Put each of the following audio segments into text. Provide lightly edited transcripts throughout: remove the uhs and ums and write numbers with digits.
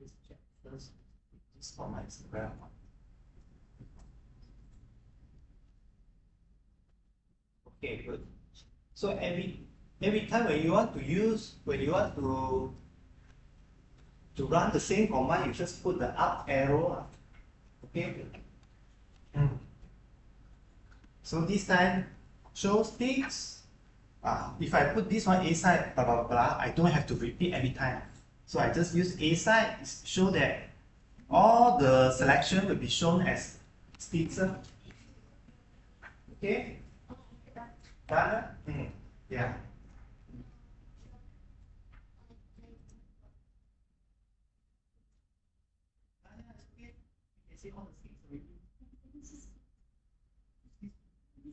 Let's check first. This for my Instagram. Okay, good. So every time when you want to run the same command, you just put the up arrow. Okay. So this time show sticks. If I put this one A side, blah blah blah, I don't have to repeat every time. So I just use A side, show that all the selection will be shown as sticks. Okay? Done? Yeah.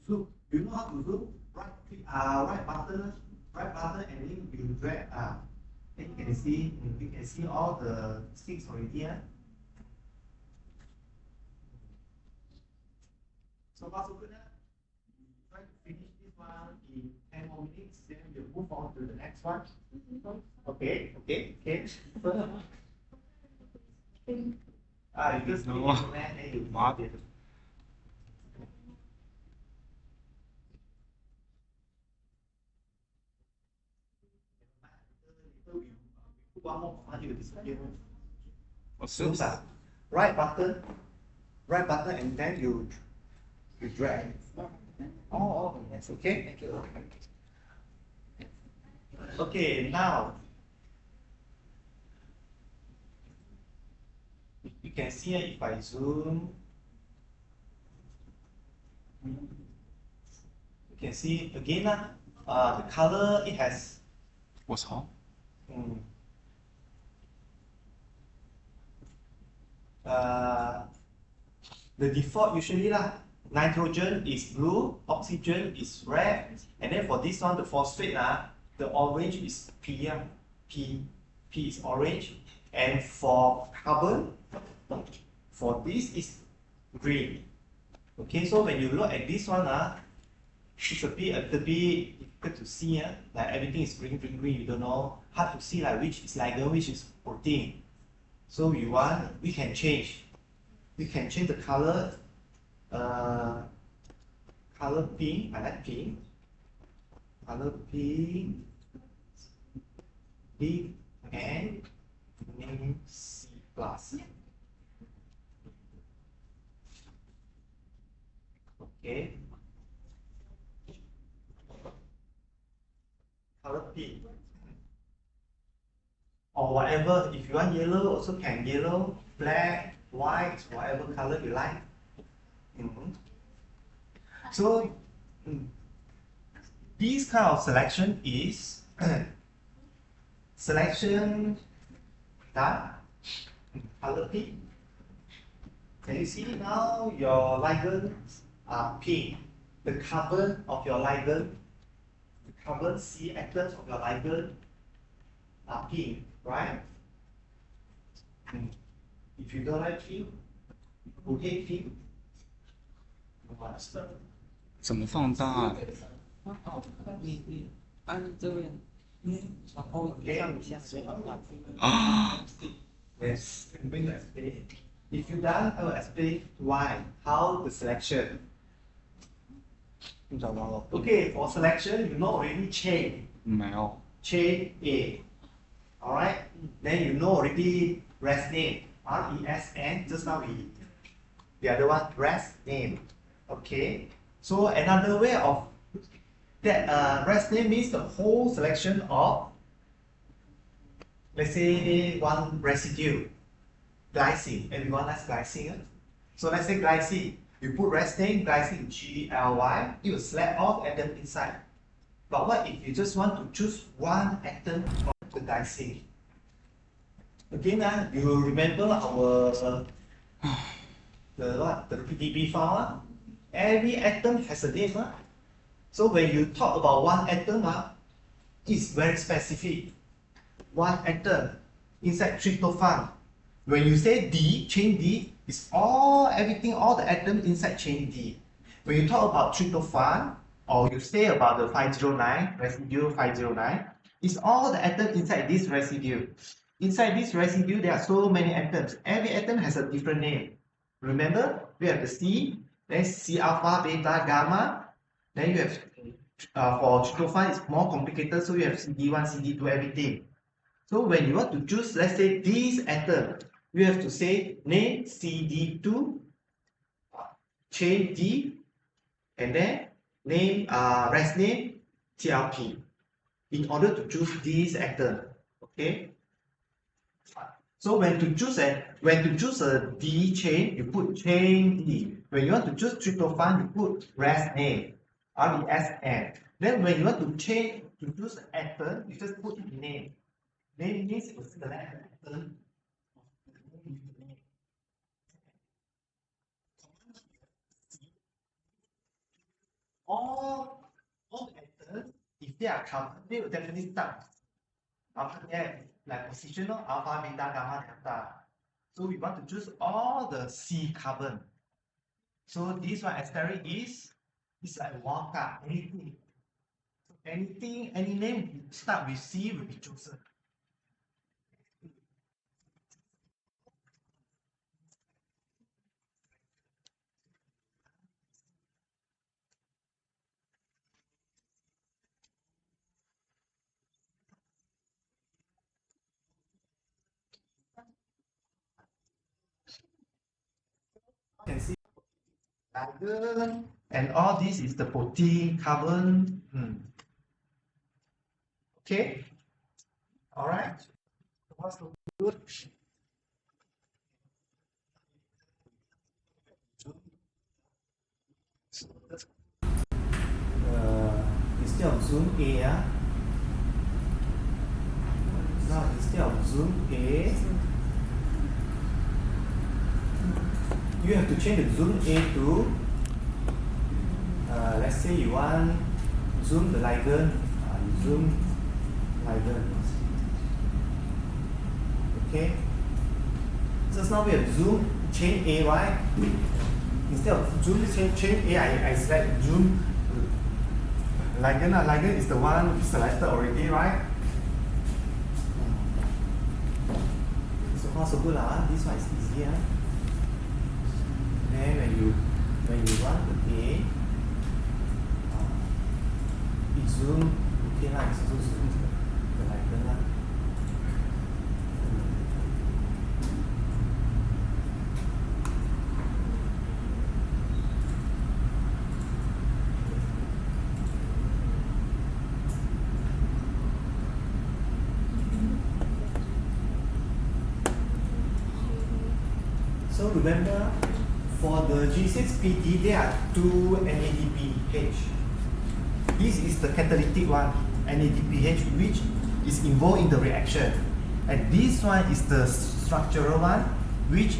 So you know how to do right button, and then you drag. And you can see all the sticks already. So far so good. Try to finish this one in 10 more minutes, then we'll move on to the next one. Okay. You just no. One more command, you will disappear. What's this? Right button, and then you drag. Oh, yes, okay. Thank you. Okay, now you can see if I zoom, you can see again the color it has. What's hot? The default usually nitrogen is blue, oxygen is red, and then for this one, the phosphate the orange is P. P is orange, and for carbon, for this is green. Okay, so when you look at this one, it's a little bit difficult to see. Like everything is green. You don't know how to see like which is ligand, which is protein. So we can change. We can change the color. Color pink. I like pink. Color pink. B and name C plus. Okay. Color pink. Or whatever, if you want yellow, also can yellow, black, white, whatever color you like. So this kind of selection is selection done. Color pink. Can you see now your ligands are pink? The carbon of your ligand, the carbon C atoms of your ligand are pink, right? If you don't like pink, you hate pink. 怎么放大？你按这边，然后上一下就好了。Yes. If you done, I will explain why, how the selection. Okay, for selection, you know already chain. 没有。 Chain A. Alright? Then you know already rest name. RESN. Just now the other one, rest name. Okay. So another way of that rest name means the whole selection of, let's say, one residue. Glycine. Everyone likes glycine. So let's say glycine. You put rest name glycine GLY, you will select all the atoms inside. But what if you just want to choose one atom from the glycine? Again, you remember our the PDB file? Every atom has a name. So when you talk about one atom, it's very specific. One atom inside tryptophan. When you say D, chain D, it's all the atoms inside chain D. When you talk about tryptophan, or you say about the 509, residue 509, it's all the atoms inside this residue. inside this residue, there are so many atoms. Every atom has a different name. Remember, we have the C, then C alpha, beta, gamma. Then you have, for tryptophan, it's more complicated, so you have CD1, CD2, everything. So when you want to choose, let's say, this atom, you have to say name CD2, chain D, and then name, rest name TLP, in order to choose this atom. Okay. So when to choose a D chain, you put chain D. When you want to choose tryptophan, you put rest name RDSN. Then when you want to choose an atom, you just put name. Name means you select the atom. All atoms, if they are covered, they will definitely start. After that, like positional alpha, beta, gamma, delta. So we want to choose all the C carbon. So this one asterisk is like wild card, anything. So anything, any name start with C will be chosen. You can see carbon, and all this is the protein carbon. Okay, all right. What's the good? Instead of zoom A, now instead of zoom A, you have to change the zoom A to, let's say you want zoom the ligand, you zoom ligand. Okay. Just now we have zoom chain A, right? Instead of zoom chain A, I select zoom ligand. Ligand is the one we selected already, right? So far so good lah. This one is easier. Then when you want the A, it zoom. Okay lah, it's also zoom the ligand lah. So remember, for the G6PD, there are two NADPH. This is the catalytic one, NADPH, which is involved in the reaction. And this one is the structural one, which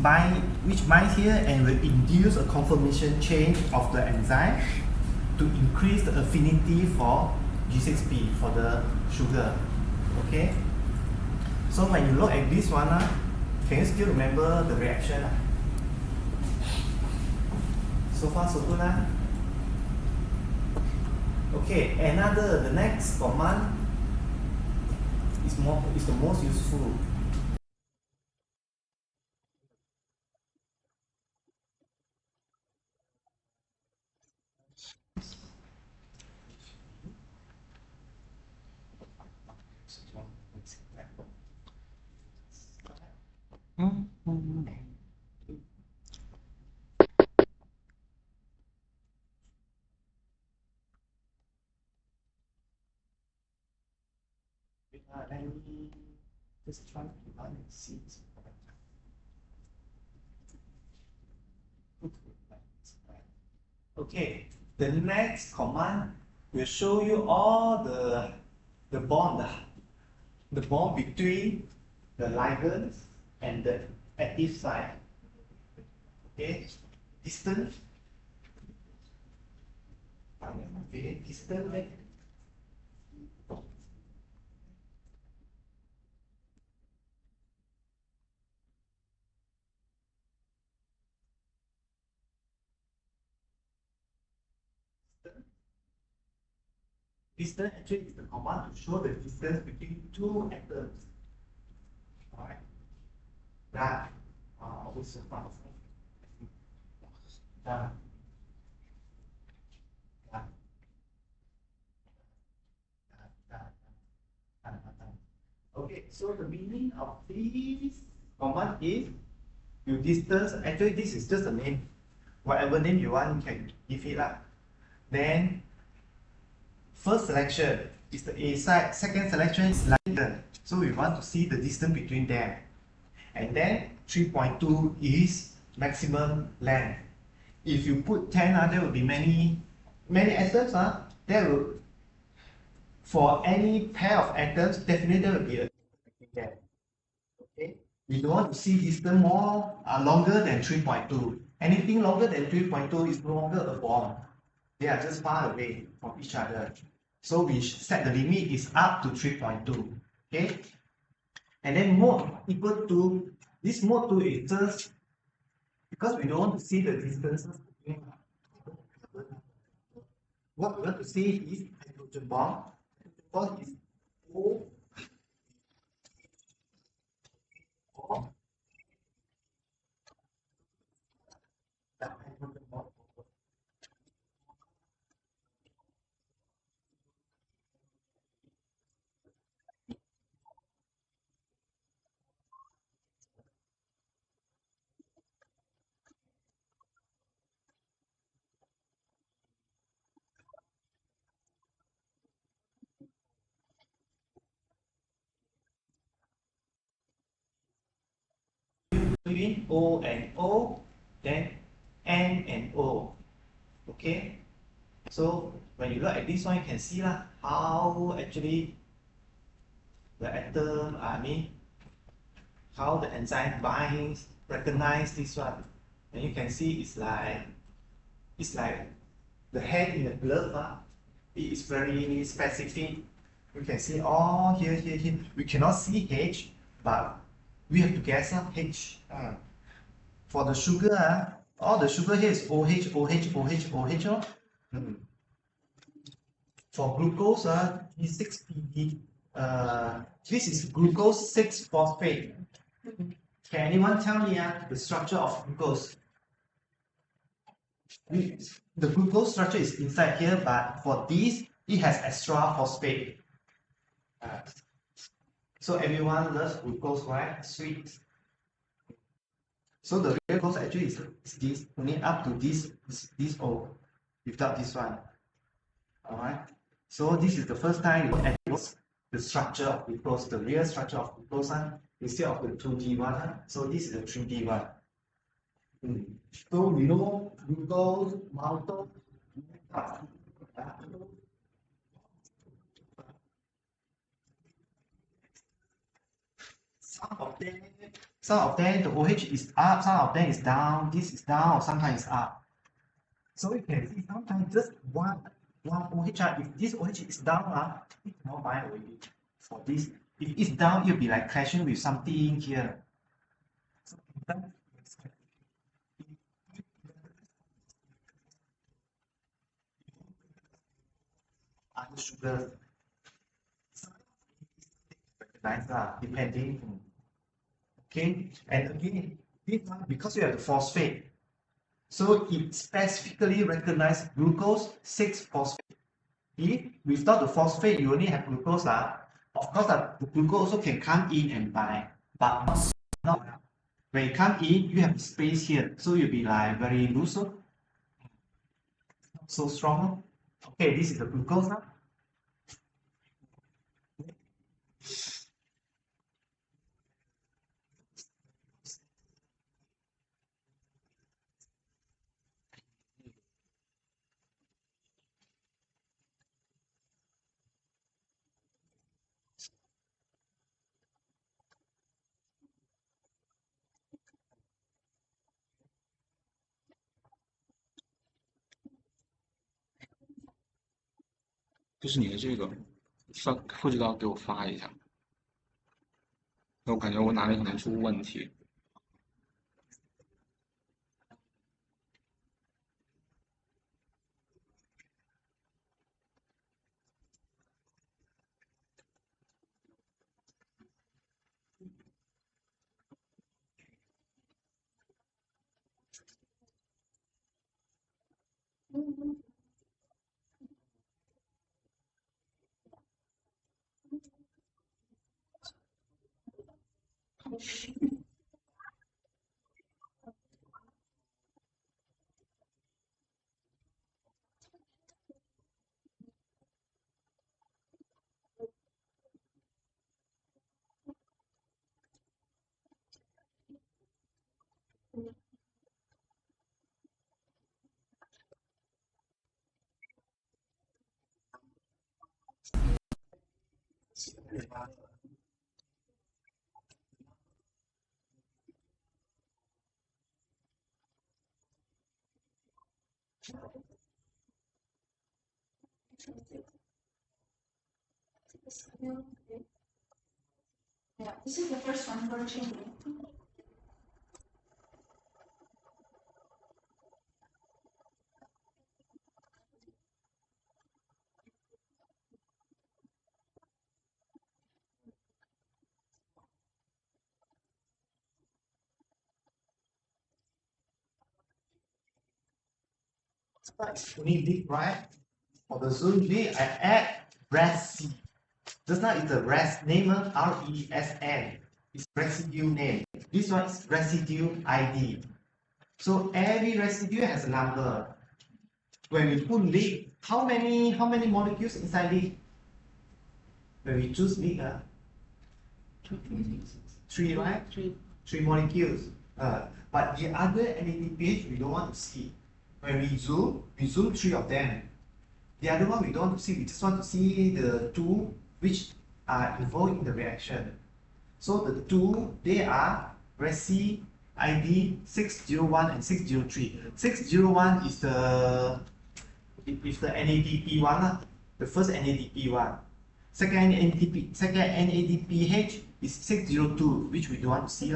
binds here and will induce a conformation change of the enzyme to increase the affinity for G6P, for the sugar. Okay. So when you look at this one, can you still remember the reaction? So far so good. Okay, the next command is the most useful. Let me just try to run and see. Okay, the next command will show you all the bond between the ligands and the active site. Okay, distance. Okay, distance. Distance actually is the command to show the distance between two atoms. Alright. That also part of that. Okay, so the meaning of this command is you distance, actually this is just a name. Whatever name you want, you can give it lah. Then first selection is the A side, second selection is London. So we want to see the distance between them. And then 3.2 is maximum length. If you put 10, there will be many atoms. There will, for any pair of atoms, definitely there will be a there. Okay? We don't want to see distance more longer than 3.2. Anything longer than 3.2 is no longer a bond. They are just far away from each other. So we set the limit is up to 3.2. Okay? And then mode equal to, this mode 2 is just because we don't want to see the distances between. What we want to see is hydrogen bond. Bond is O or the hydrogen bond. Between O and O, then N and O. Okay? So when you look at this one, you can see how actually the atom, how the enzyme binds, recognize this one. And you can see it's like the hand in the glove. It is very specific. You can see all here. We cannot see H, but we have to guess H. For the sugar, all the sugar here is OH, OH, OH, OH. For glucose, E6PD. This is glucose 6 phosphate. Can anyone tell me the structure of glucose? The glucose structure is inside here, but for this, it has extra phosphate. So everyone loves glucose, right? Sweet. So the real glucose actually is this, only up to this O, without this one. Alright. So this is the first time you look at the structure of glucose, the real structure of glucose instead of the 2D one. So this is the 3D one. So we know glucose, maltose, some of them the OH is up, some of them is down, this is down, sometimes up. So you can see sometimes just one OH, if this OH is down, it cannot bind already. For this, if it's down, it'll be like clashing with something here. So other sugars, recognize depending. Okay, and again, this one because you have the phosphate, so it specifically recognizes glucose 6 phosphate. If without the phosphate, you only have glucose. Of course, the glucose also can come in and bind, but not. When it come in, you have space here, so you'll be like very loose, not so strong. Okay, this is the glucose. 就是你的这个复制到给我发一下，我感觉我哪里可能出问题。Yeah, this is the first one for changing. It's only leaf, right? For the Zoom V, I add RESC. Just now it's the RES name, RESN. It's residue name. This one is residue ID. So every residue has a number. When we put leaf, how many molecules inside leaf? When we choose leaf, three, right? Three molecules. But the other NADPH we don't want to see. When we zoom three of them. The other one we don't want to see, we just want to see the two which are involved in the reaction. So the two, they are Resi ID 601 and 603. 601 is the NADP one, the first NADP one. Second NADPH is 602, which we don't want to see.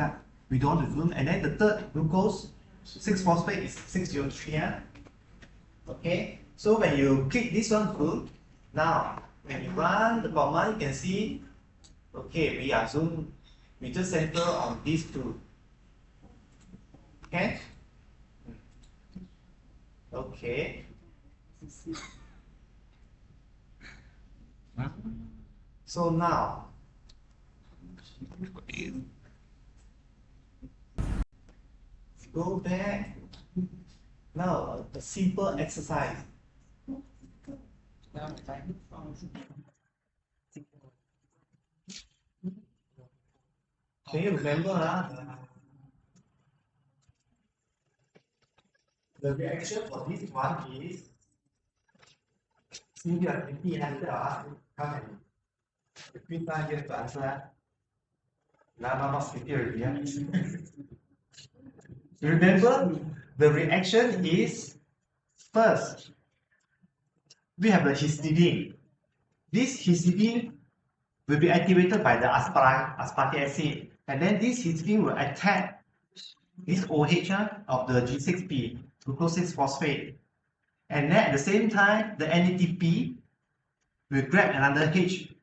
We don't want to zoom. And then the third glucose 6-phosphate is 603. Okay, so when you click this one through, now when you run the command, you can see, okay, we are zoom, we just center on these two. Okay? Okay. So now, go back. Now, a simple exercise. Can you remember the reaction for this one is since you are empty handed, come and between time you have to answer. Not sleepy already. Remember, the reaction is first we have the histidine. This histidine will be activated by the aspartic acid, and then this histidine will attack this OH of the G6P, glucose 6-phosphate. And then at the same time, the NADP will grab another H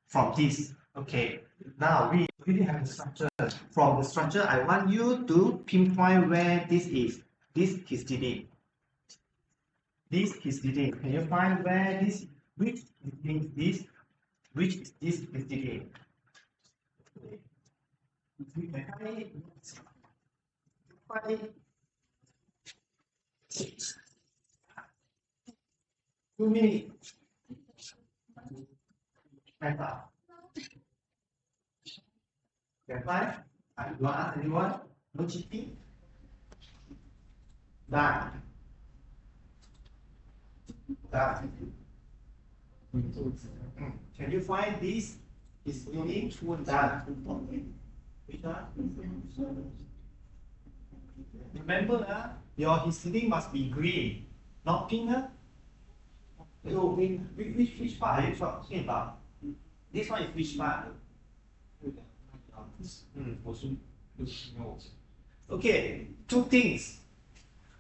from this. Okay, now we really have the structure. From the structure, I want you to pinpoint where this is. This histidine. This histidine. Can you find where this, which histidine is this? Which is this histidine? If we can find it, 2 minutes. Answer. Can find? You want to ask anyone? No cheating? Done. Done. Can you find this? Is meaning done. Which one? Remember, your histidine must be green, not pink. So which part are you talking about? This one is which part? Okay, two things.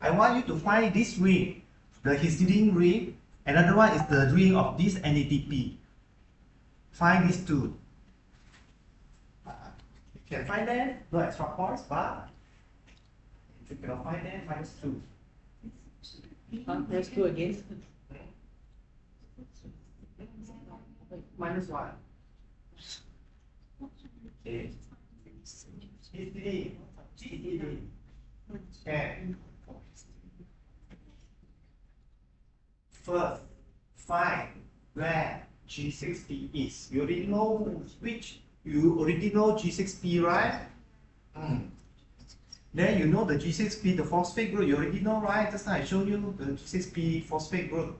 I want you to find this ring, the histidine ring. Another one is the ring of this NADP. Find these two. You can find them, no extra points, but if you cannot find them, minus 2. Press 2 again. Minus 1. Okay. GCD. Okay. First, find where G6P is. You already know G6P, right? Then you know the G6P, the phosphate group, you already know, right? Just now I showed you the G6P phosphate group.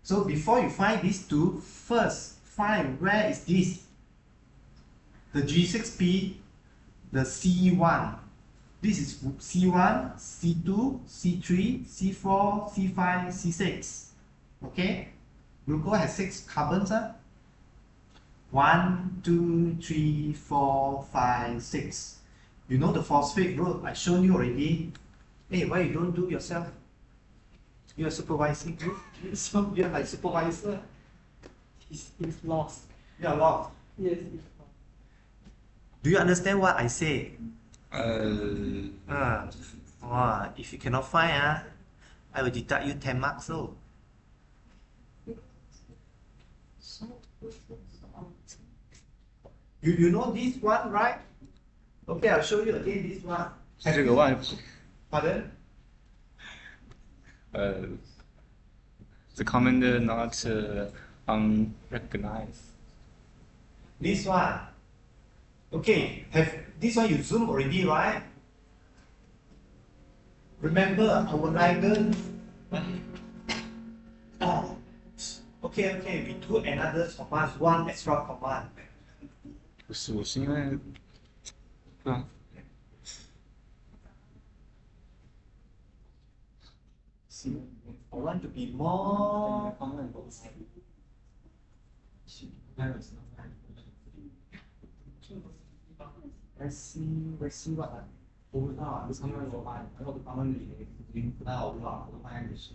So before you find these two, first find where is this? The G6P, the C1. This is C1, C2, C3, C4, C5, C6. Okay? Glucose has 6 carbons. 1, 2, 3, 4, 5, 6. You know the phosphate group, I showed you already. Hey, why you don't do yourself? You're a supervising group, so you're like supervisor. He's lost. You're lost. Yes, he's lost. Do you understand what I say? Uh, If you cannot find, I will deduct you 10 marks. So. You know this one, right? Okay, I'll show you again this one. 这个万 Pardon? the command not unrecognized. This one. Okay, have this one you zoom already, right? Remember our ligand. Oh. Okay, we do another command, one extra command. 不是，我是因为，对啊， See, I want to be more. Let's see what. 我不知道啊，就他们说嘛，然后他们里已经不太好知道，我发现也是。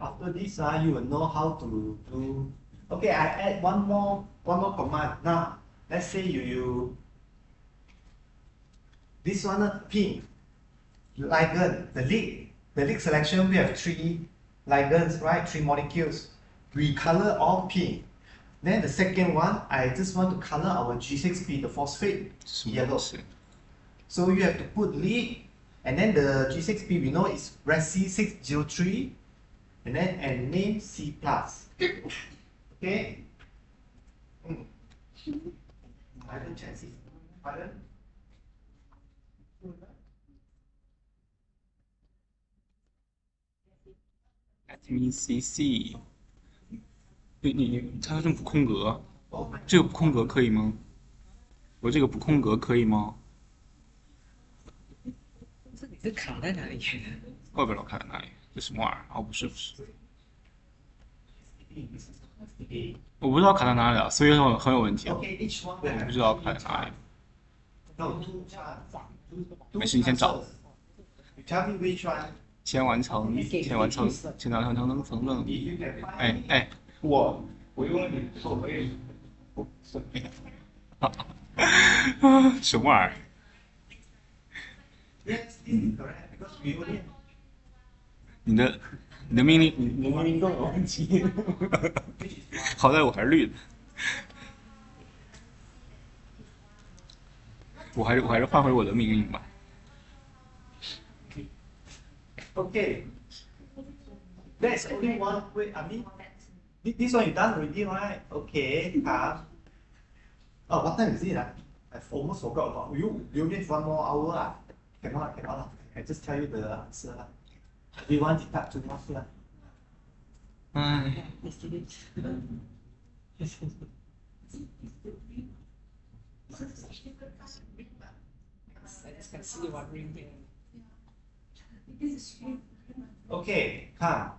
After this, you will know how to do. Okay, I add one more command. Now, let's say you this one pink ligand, the lead selection. We have 3 ligands, right? 3 molecules. We color all pink. Then the second one, I just want to color our G6P, the phosphate, 什么 yellow. 东西？ So you have to put lead, and then the G6P we know is Resi603, and name C plus. Okay? I don't check it. Pardon? Let me see. 它这补空格，这个补空格可以吗？我这个补空格可以吗？这你是卡在哪里？怪不了看在哪里？这什么玩意儿？哦，不是，我不知道卡在哪里啊，所以很有问题啊。 Okay, each one 我 will 不 have 知道卡在哪里。 no, two charts. 没事，你先找。 You tell me which one. 先完成层证。 If you can find 哎，我因为你说我也什么玩意儿？ yes, this is correct because we only 你的命令，你的命令更有问题。好在我还是绿的。我还是换回我的命令吧。 okay. There's only one way. I mean, this one you done already, right? Okay. Oh, what time is it? I almost forgot about you. You only have 1 more hour. Cannot. I just tell you the answer. We want it back to much. 唉， I just can see one ring here. Okay, come.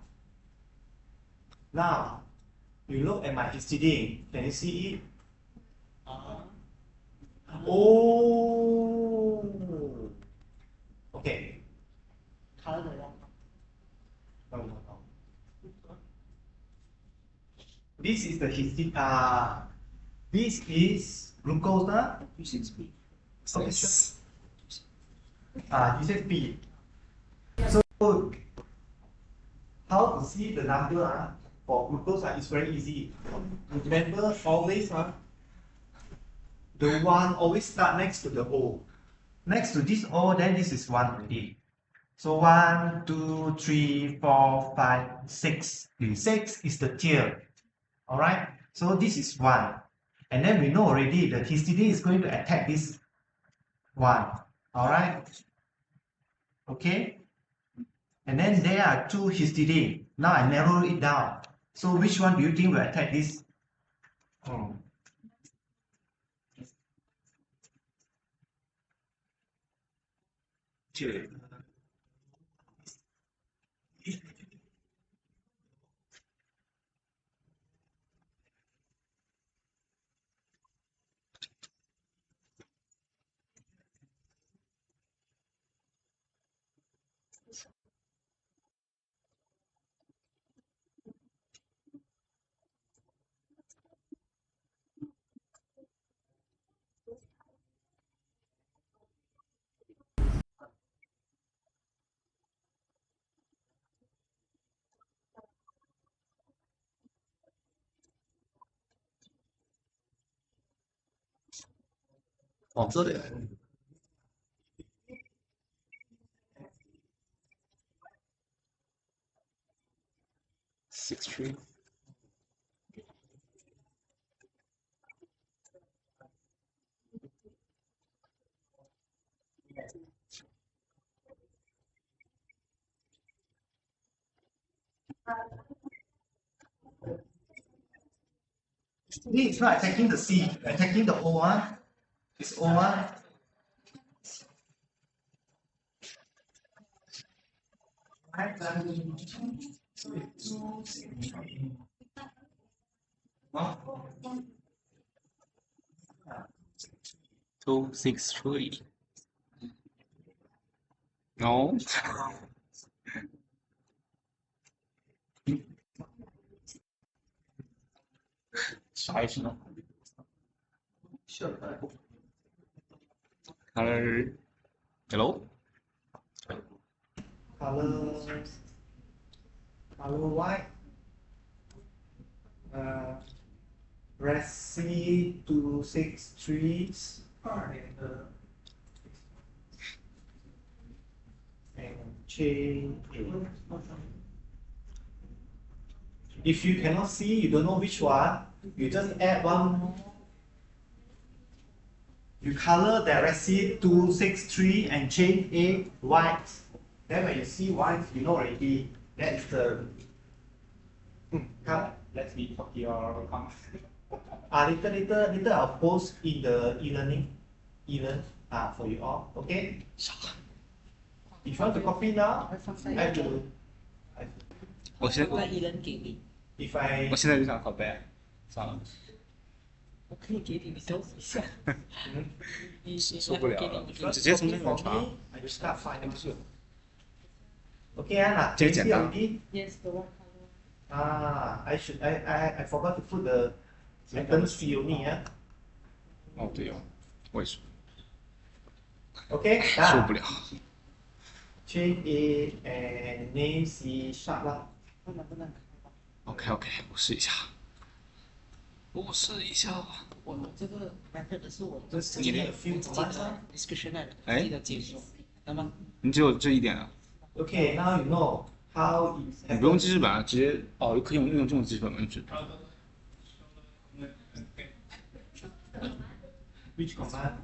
Now, you look at my histidine. Can you see it? Oh. Okay. Color the wrong. No. This is the histidine. This is glucose. G6P. Okay, sure. G6P. So, how to see the number? for glucose, it's very easy. Remember, always the 1 always start next to the O. Next to this O, then this is 1 already. So 1, 2, 3, 4, 5, 6. 6 is the tier. Alright? So this is 1. And then we know already the histidine is going to attack this 1. Alright? Okay? And then there are 2 histidine. Now I narrow it down. So which one do you think will attack this? Oh, so the 6-3. This is not attacking the C, attacking the O1. It's O1. Two, 6, 3. No.啥意思呢？Color yellow. Color white. Resi 263 and chain 8. If you cannot see, you don't know which one, you just add one more. You color the Resi 263 and chain 8 white. Then when you see white, you know already that is the come. Let's be talk your comment. Later I'll post in the e-learn for you all. Okay? If you want to copy now, I have to. 我现那一人给你， If I 我现在就想拷贝，算了，我可以给你消息一下。你受不了了给你直接从这边传 I just start finding. Okay, Anna. 这个简单 Yes, the one color. I forgot to put the item C only. 哦，对哦，我也是 Okay, 受不了。 Chain A and name C sharp 啦。不能开吧？ OK， 我试一下。我试一下。我这个 method 是我这是你的 few 记 commands 得 description 来的，哎记得解说，那么你只有这一点啊？ Okay, now you know how it 你不用记事本啊，直接哦，可以用这种记事本吗？就 which command?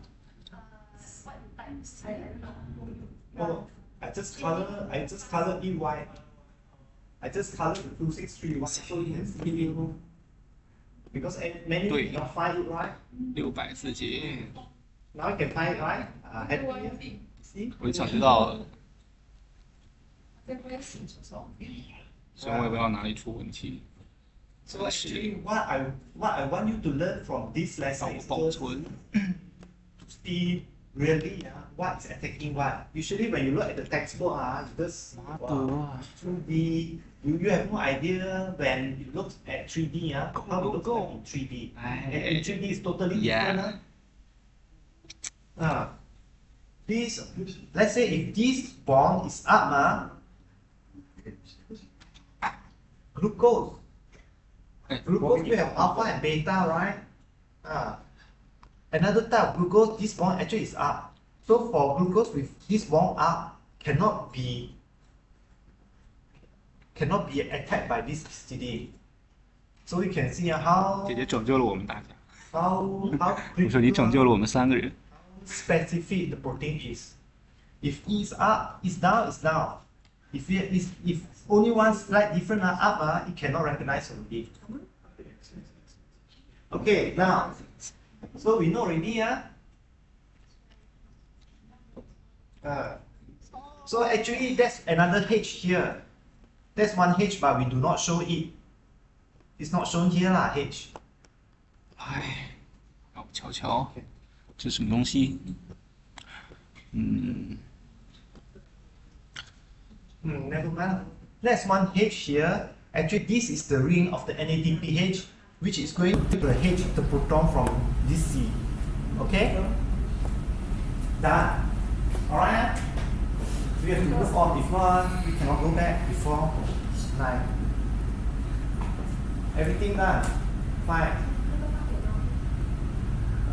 Oh, I just color it white. I just color the 263 white so you can see it. Because many对 cannot find it right. 600节， Now you can find it right. Happy. See? 我就想知道，所以我也不知道哪里出问题。 So actually, what I want you to learn from this 让 lesson 我 is 保 to 存。 see really what is attacking what. Usually when you look at the textbook, you just 2D, you have no idea when you look at 3D, how it looks like in 3D. And in 3D is totally different. This, let's say if this bond is up, glucose Glucose we have alpha and beta, right? Another type of glucose, this bond actually is up. So for glucose with this bond up, cannot be attacked by this histidine. So you can see how 姐姐拯救了我们大家。 how 我说你拯救了我们3个人。 specific the protein is. If E is up, is down, is down. If only one slight different up, it cannot recognize already. Okay, now, so we know already, so actually that's another H here. That's one H, but we do not show it. It's not shown here lah, H. 哎，让我瞧瞧，这什么东西？Never mind. There's one H here. Actually, this is the ring of the NADPH, which is going to the H of the proton from this C. Okay? Done. Alright? We have to move on. If not, we cannot go back before 9. Everything done. Fine.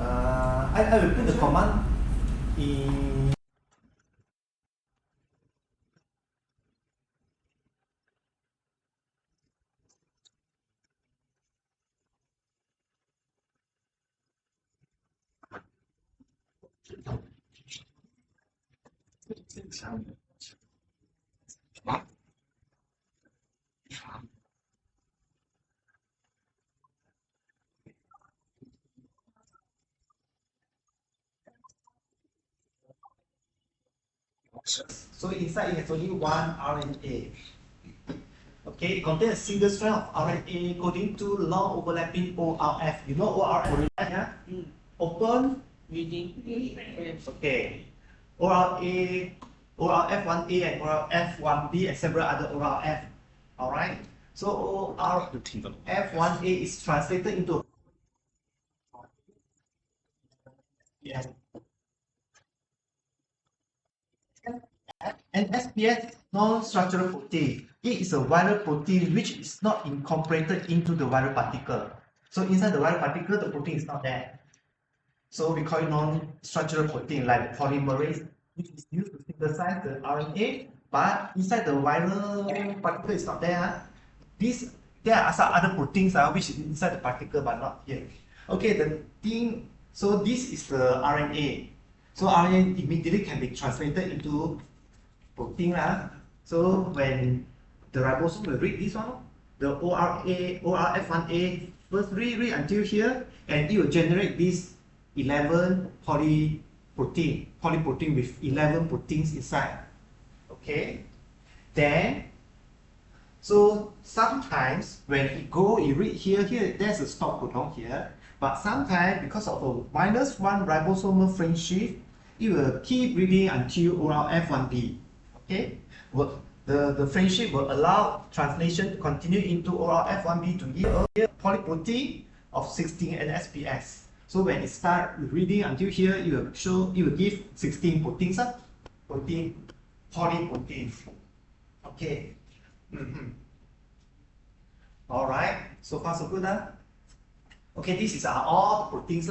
I will put the command in. So inside it has only one RNA. Okay, it contains a single strand of RNA coding to long overlapping ORF. You know ORF, yeah? Open. Reading. Okay. ORA, ORF1A and ORF1B and several other ORF. Alright? So ORF1A is translated into an SPS non-structural protein. It is a viral protein which is not incorporated into the viral particle. So inside the viral particle, the protein is not there. So we call it non-structural protein like polymerase, which is used to synthesize the RNA, but inside the viral particle is not there. There are some other proteins which is inside the particle but not here. Okay, so this is the RNA. So RNA immediately can be translated into protein. So when the ribosome will read this one, the ORF1A first read until here, and it will generate this 11 polyprotein with 11 proteins inside. Okay, then so sometimes when it read here, there's a stop codon here, but sometimes because of a -1 ribosomal frame shift, it will keep reading until ORF1B. Okay, the frame shift will allow translation to continue into ORF1B to give a polyprotein of 16 NSPS. So when it starts reading until here, it will give 16 proteins, polyproteins. Okay. Alright, so far so good. Okay, this is all the proteins.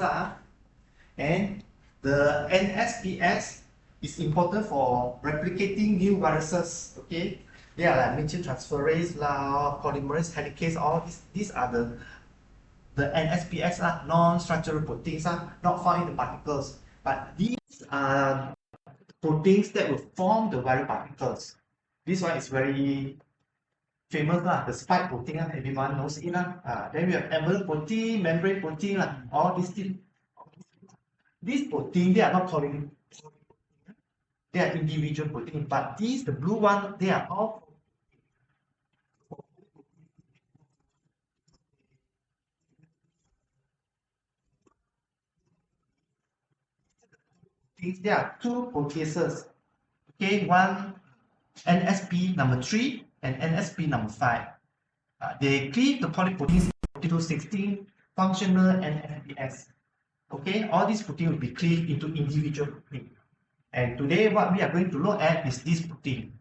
And the NSPS is important for replicating new viruses. Okay, they are like methyltransferase, polymerase helicase, all these are the NSPS non-structural proteins not found in the particles, but these are proteins that will form the viral particles. This one is very famous the spike protein everyone knows it then we have envelope protein, membrane protein all these things. These proteins, they are not calling, they are individual proteins, but these, the blue one, they are all there are two proteases. Okay, one NSP number 3 and NSP number 5. They cleave the polyproteins into 16 functional NSPS. Okay, all these proteins will be cleaved into individual proteins. And today, what we are going to look at is this protein.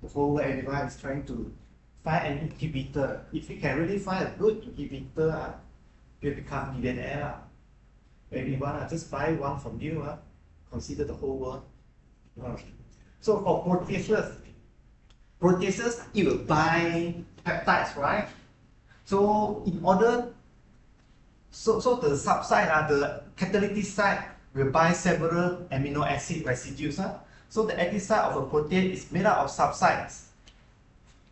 The whole world, everyone is trying to find an inhibitor. If you can really find a good inhibitor, you'll become millionaire. Everyone, just buy one from you. Consider the whole world. So for proteases, it will bind peptides, right? So in order, so the subsite, the catalytic site will bind several amino acid residues. So the active site of a protein is made up of subsites.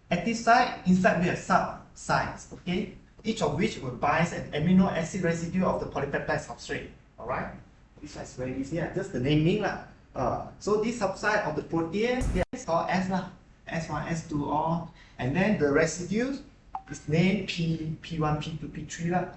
Active site, inside we have subsites, okay? Each of which will bind an amino acid residue of the polypeptide substrate. Alright? This one is very easy, just the naming. So this subsite of the protein is called S, S1, S2, all. And then the residues is named P1, P2, P3.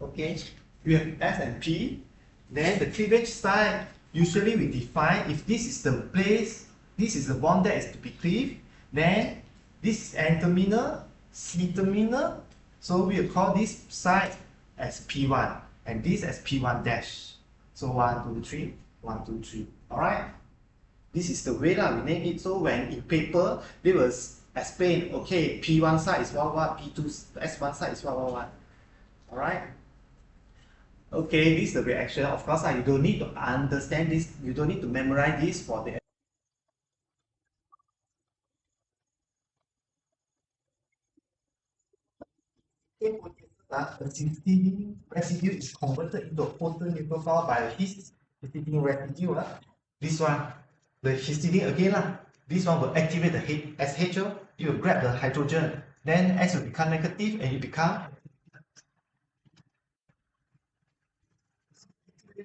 Okay? We have S and P. Then the cleavage site, usually we define if this is the place, this is the bond that is to be cleaved, then this is N-terminal, C-terminal. So we will call this site as P1 and this as P1 dash. So 1, 2, 3, 1, 2, 3. Alright? This is the way we name it. So when in paper, they will explain, okay, P1 site is what, P2, S1 site is what. Alright? Okay, this is the reaction. Of course, you don't need to understand this, you don't need to memorize this for the the histidine residue is converted into a potent nucleophile by his histidine residue. This one, the histidine again, this one will activate the SHO, it will grab the hydrogen, then S will become negative and it become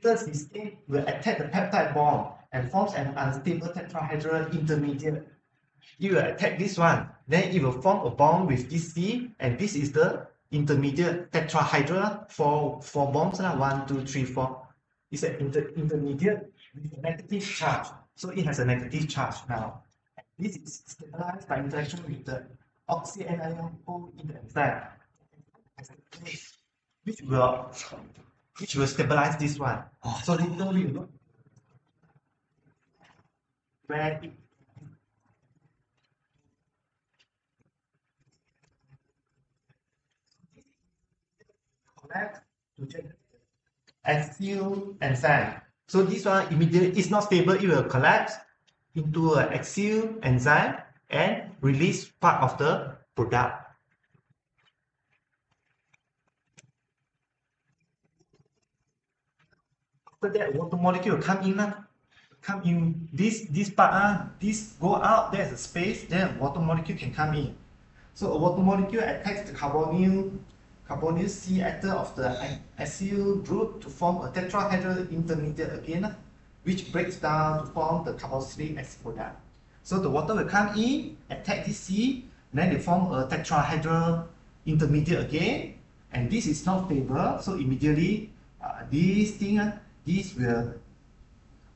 this histidine will attack the peptide bond and forms an unstable tetrahedral intermediate. It will attack this one, then it will form a bond with this C, and this is the intermediate tetrahedral, four bonds, 1, 2, 3, 4. It's an intermediate with a negative charge. So it has a negative charge now. This is stabilized by interaction with the oxyanion in the enzyme, which will stabilize this one. So literally, where it to generate acyl enzyme. So this one immediately is not stable, it will collapse into an acyl enzyme and release part of the product. After that, water molecule come in this part, this go out, there's a space, then water molecule can come in. So a water molecule attacks the carbonyl C atom of the acyl group to form a tetrahedral intermediate again, which breaks down to form the carboxylic acid product. So the water will come in, attack this C, then they form a tetrahedral intermediate again, and this is not stable, so immediately this will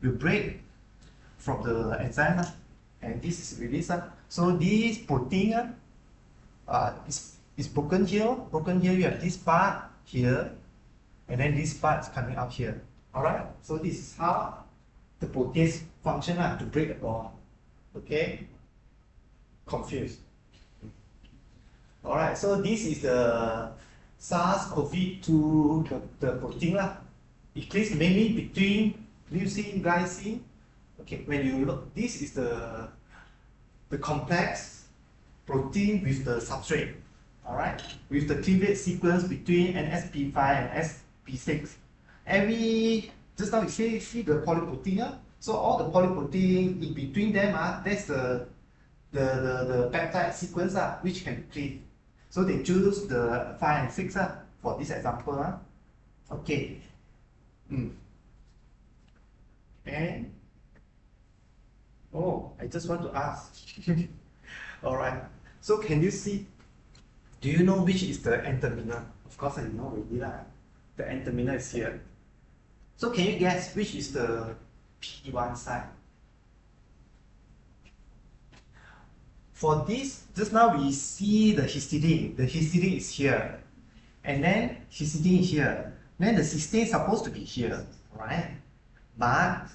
break from the enzyme, and this is released. So this protein is broken here. You have this part here, and then this part is coming out here. Alright, so this is how the protease function to break the bond. Okay, confused. Alright, so this is the SARS-CoV-2, the protein. It cleaves mainly between leucine, glycine. Okay, when you look, this is the complex protein with the substrate. Alright, with the cleavage sequence between NSP5 and SP6. Just now you see the polyprotein. So all the polyprotein in between them, that's the peptide sequence which can cleave. So they choose the 5 and 6 for this example. Okay. And I just want to ask. Alright. So can you see? Do you know which is the N-terminal? Of course I know already. The N-terminal is here. So can you guess which is the P1 side? For this, just now we see the histidine. The histidine is here. And then histidine is here. Then the cysteine is supposed to be here, right? But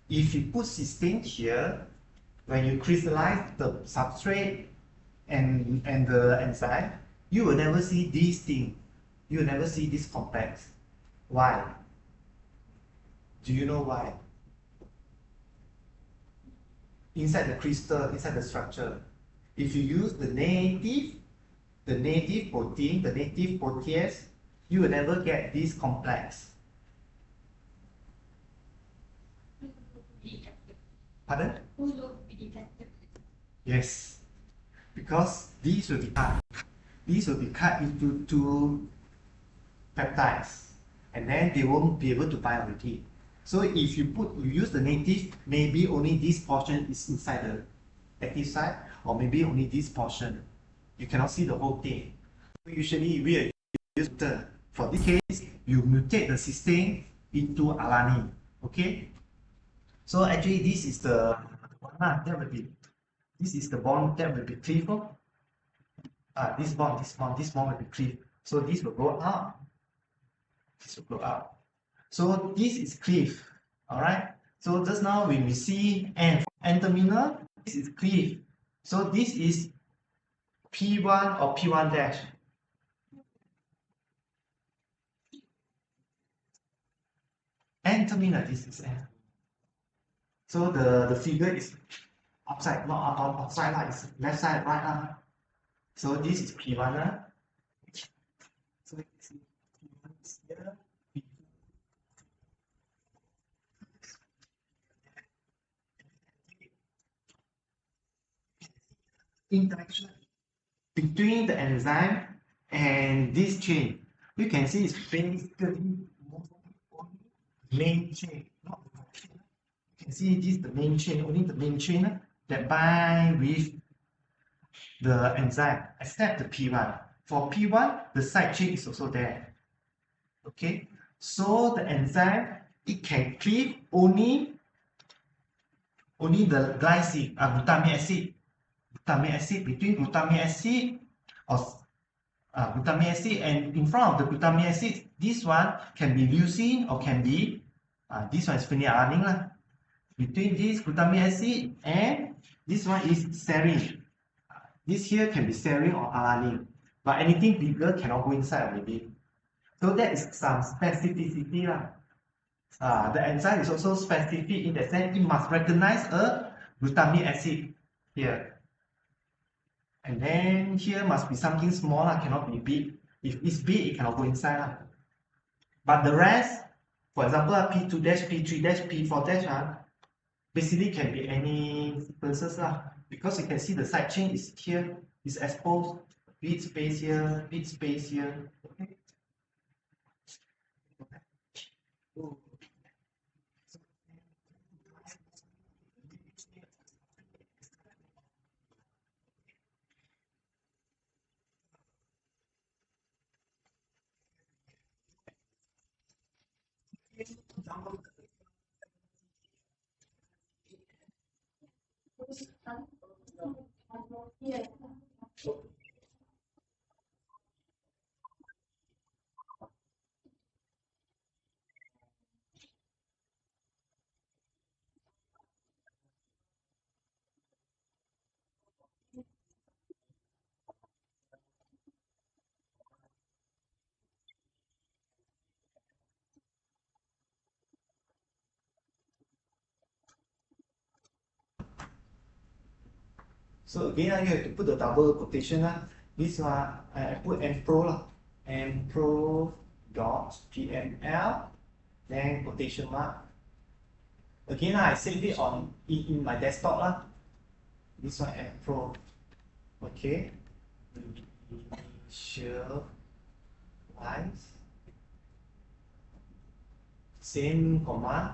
if you put cysteine here, when you crystallize the substrate and the enzyme, you will never see this thing. You will never see this complex. Why? Do you know why? Inside the crystal, inside the structure, if you use the native protein, the native protease, you will never get this complex. Pardon? Yes, because these will be cut. These will be cut into two peptides, and then they won't be able to bind already. So if you use the native, maybe only this portion is inside the active site, or maybe only this portion. You cannot see the whole thing. Usually we use for this case, you mutate the cysteine into alanine. Okay. So actually, this is the one that will be. This is the bond that will be cleaved. This bond will be cleaved. So this will go up. This will go up. So this is cleaved. All right. So just now when we see N terminal, this is cleaved. So this is P1 or P1 dash. N terminal, this is N. So the figure is upside, not upside, it's left side, right. So this is P1. So P1 is here. Interaction between the enzyme and this chain, you can see it's basically main chain, not the function. You can see this is the main chain, only the main chain that bind with the enzyme, except the P1. For P1, the side chain is also there. Okay, so the enzyme, it can cleave only the glycine, glutamic acid. Glutamic acid, between glutamic acid or glutamic acid, and in front of the glutamic acid, this one can be leucine or can be this one is phenylalanine. Between this glutamic acid and this one is serine. This here can be serine or alanine, but anything bigger cannot go inside already. So that is some specificity. The enzyme is also specific in the sense it must recognize a glutamic acid here. And then here must be something smaller, cannot be big. If it's big, it cannot go inside. But the rest, for example, P2 dash, P3 dash, P4 dash, basically can be any sequences because you can see the side chain is here, is exposed, bit space here, bit space here. Okay. Yeah. So again, you have to put the double quotation. This one I put mpro mpro dot pml, then quotation mark. Again, I save it on in my desktop. This one mpro. Okay. Initialize. Same command.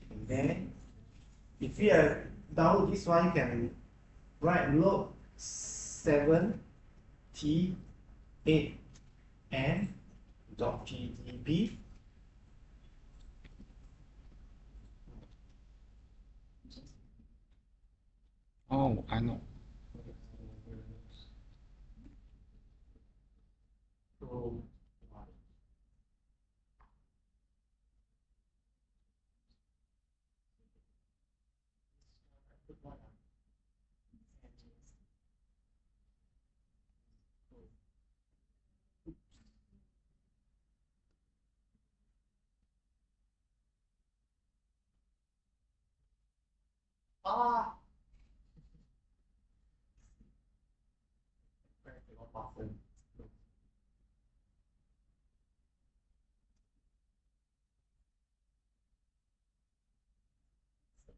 And then if you have download this one, you can write load 7t8n.pdb. Oh, I know. So Ah.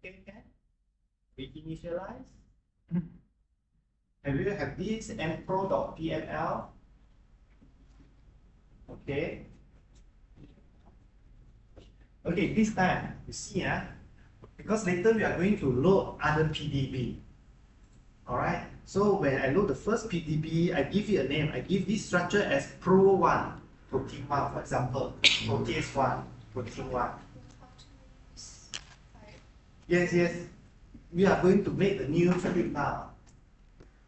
Okay, can we initialize? Have you have this mpro.pml? Okay. Okay, this time you see, because later we are going to load other PDB. Alright, so when I load the first PDB, I give it a name. I give this structure as Pro1, protein 1, for example, protease 1, protein 1. Yes, yes. We are going to make the new script now.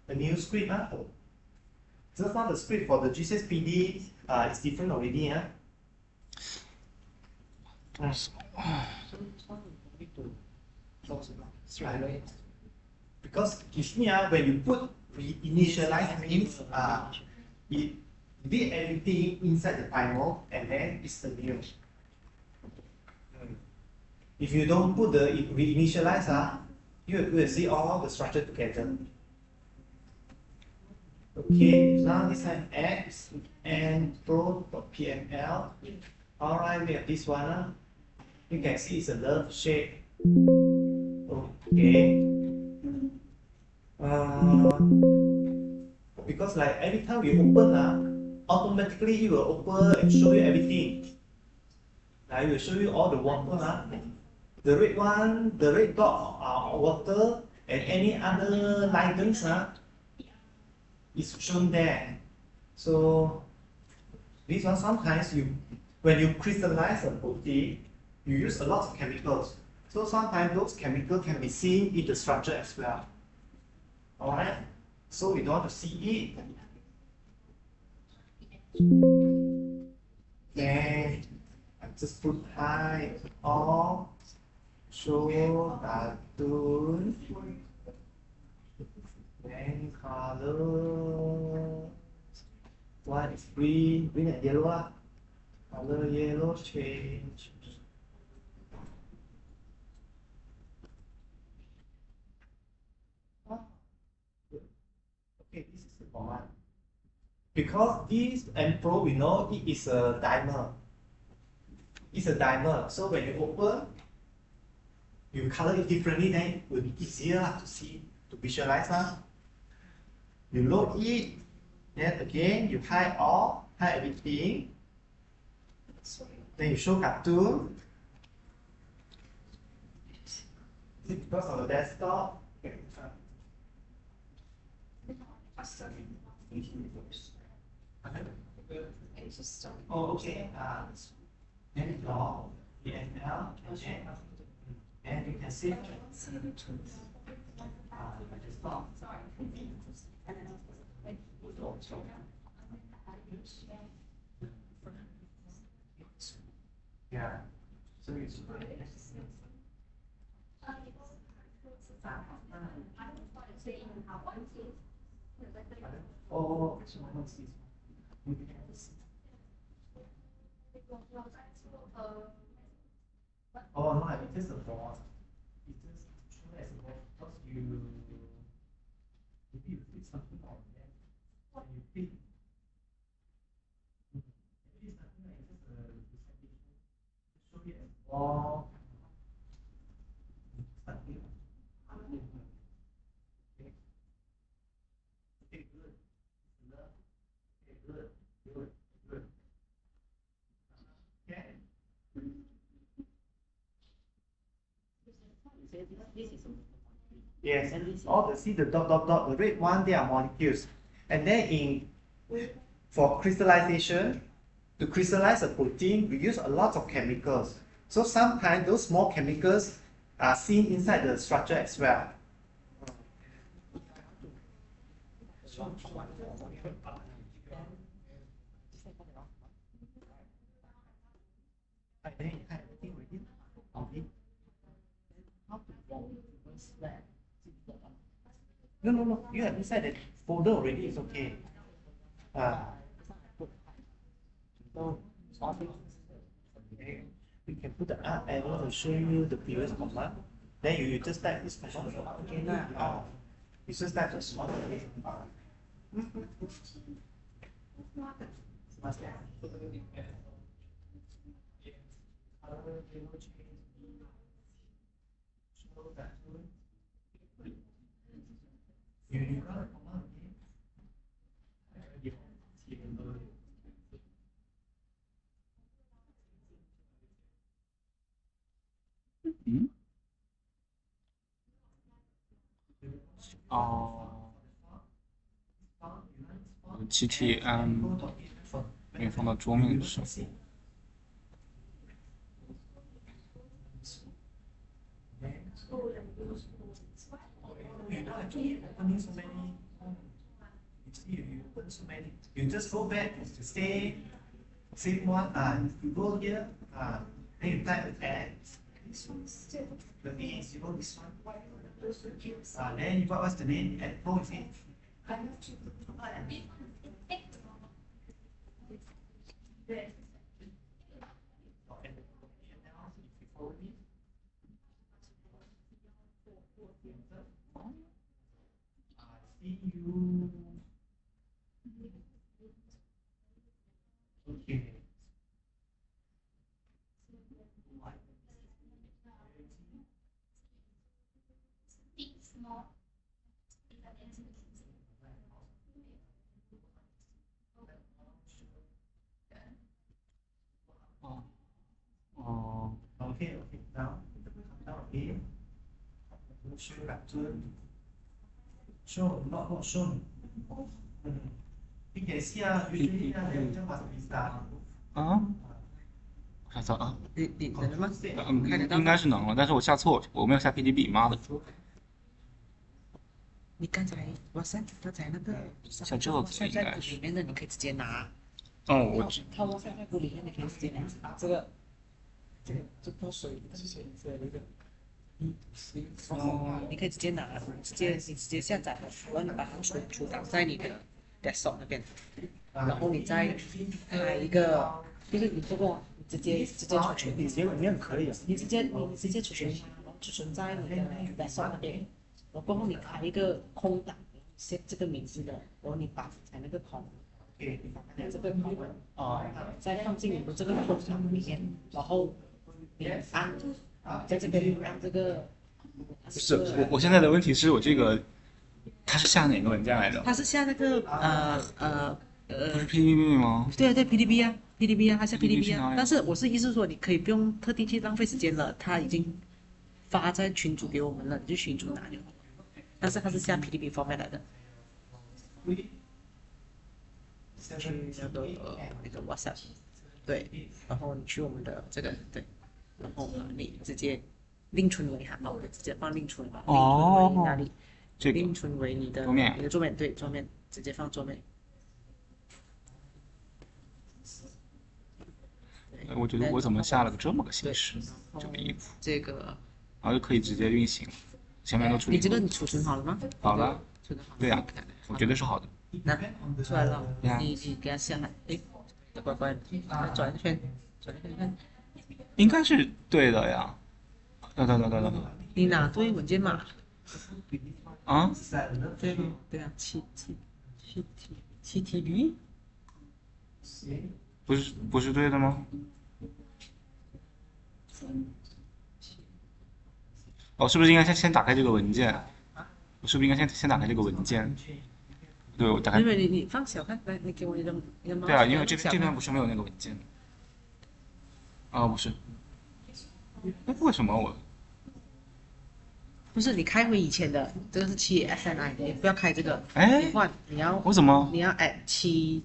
The new script. Just now the script for the GCSPD is different already. Right. Because you see, when you put initialize means it did everything inside the PYMOL and then it's the new. If you don't put the reinitialize, you will see all the structure together. Okay, now this time X and pro.pml. Alright, we have this one. You can see it's a love shape. Okay. Because like every time we open, automatically it will open and show you everything. It will show you all the water. The red one, the red dot are water, and any other ligands is shown there. So this one sometimes when you crystallize a protein, you use a lot of chemicals. So sometimes those chemicals can be seen in the structure as well. Alright? So we don't want to see it. Then I just put high or show cartoon. Then color. One is green and yellow. Color yellow change. Okay, this is the command. Because this and pro, we know it is a dimer. It's a dimer. So when you open, you color it differently, then it will be easier to see, to visualize. You load it, then again you hide all, hide everything. Then you show cartoon. Because on the desktop, oh, okay. Then draw PNL, and you can see the desktop. Yeah. So it's oh, oh no, I think this is the boss. It's just true as a boss because you maybe you put something on there and you pick. Maybe it's nothing like just a presentation. Show it as ball. Something. Okay. Okay, good. Okay, good. Good. Good. Okay. Yes, all the see the dot dot dot, the red one, they are molecules. And then for crystallization, to crystallize a protein, we use a lot of chemicals. So sometimes those small chemicals are seen inside the structure as well. No. You have inside the folder already. It's okay. Okay. We can put the up arrow to show you the previous command. Then you just type this question. Again lah. You just type the small.嗯？哦，GTM 可以放到桌面上。You just go back, stay, same one, you go here, then you type add. The name is, you know, this one. Then you got what's the name? Add pro is it? You okay. Oh. Okay, now here. Show cartoon. Show, not shown. You can see usually there must be star. 啊？我下错啊？你能吗？应该是能了，但是我下错，我没有下 PDB，妈的！你刚才刚才那个像这个应该是里面的你可以直接拿。哦，我它挖在那个里面你可以直接拿。这泼水是谁的那个？你可以直接拿，你直接下载，然后你把它储档在你的 desktop 那边，然后你再开一个，就是你这个你直接储存，你结果你很可以啊。你直接储存它，然后储存在你的 desktop 那边，然后过后你开一个空档，写这个名字的，然后你把才那个空。把这个空再放进你的这个空档里面，然后你按在这边按这个。不是我现在的问题是我这个，它是下哪个文件来着？它是下那个不是 PDB 吗？对PDB 啊 ，PDB 啊，它下 PDB 啊。但是我是意思说，你可以不用特地去浪费时间了，它已经发在群组给我们了，你就群组拿就好了。但是它是下 PDB format 来的。去那个 WhatsApp， 对，然后你去我们的这个对，然后你直接另存为哈，我直接放另存吧，另存为哪里？这个另存为你的桌面，你的桌面，对，桌面直接放桌面。我觉得我怎么下了个这么个形式，这么离谱。这个，然后就可以直接运行，前面都处理。你这个你储存好了吗？好了。储存好了。对呀，我觉得是好的。那出来了，你给它下来，哎，乖乖，转一圈，看。应该是对的呀。等。你哪对文件码？啊？对吗？对啊，7TB。不是对的吗？哦，是不是应该先打开这个文件？我是不是应该先打开这个文件？对，我打开。因为你放小看，来，你给我你的猫。对啊，因为这边不是没有那个文件。啊，不是。哎，为什么我？不是你开回以前的，这个是7SNI，你不要开这个。哎，你换，你要。我怎么？你要 add 7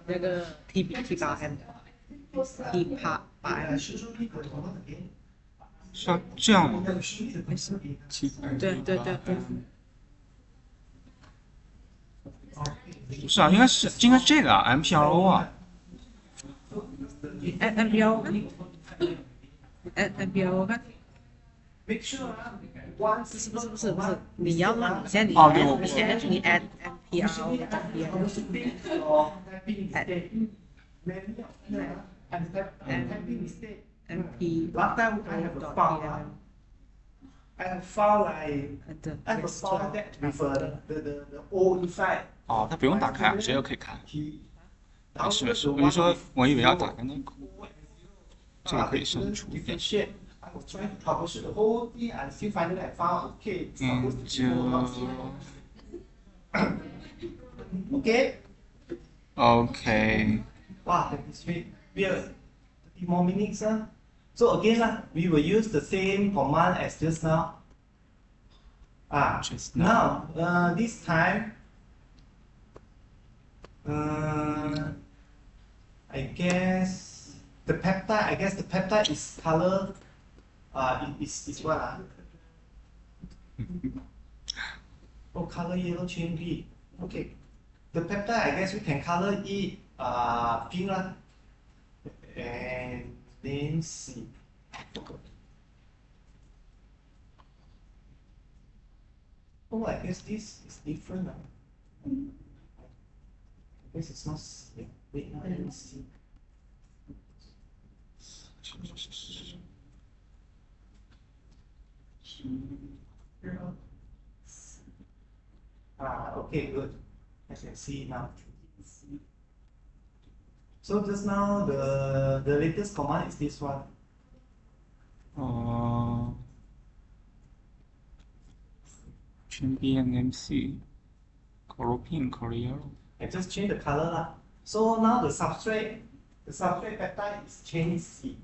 那个 T8M T8M。是要这样吗？没事。对。不是啊，应该是这个啊 ，MPRO 啊。MPRO 看。MPRO 看。不是，你要让你现在你 add MPRO I have found like 它的 I have found texture that with the O inside. 哦，它不用打开，直接就可以看。 He 没事没 download 事， the 我就 one 说 with 我以为要打 zero. 开那个， O and zero. 这个可以 They 删 couldn't 除。 differentiate. I was trying to troubleshoot the whole thing and still finally I found okay. It's supposed to be O, not zero. Okay. OK， Wow, that is great. We have 30 more minutes. So again, we will use the same command as just now. Just now. Now, this time, I guess the peptide is color, is what? Oh, color yellow chain B. Okay. The peptide, I guess we can color it pink lah. And then see. Oh, I guess this is different. I guess it's not. Wait, let me see. Okay, good. I can see now. So just now the latest command is this one. 圈 BNMC color pink color yellow。 I just change the color lah. So now the substrate peptide is chain C.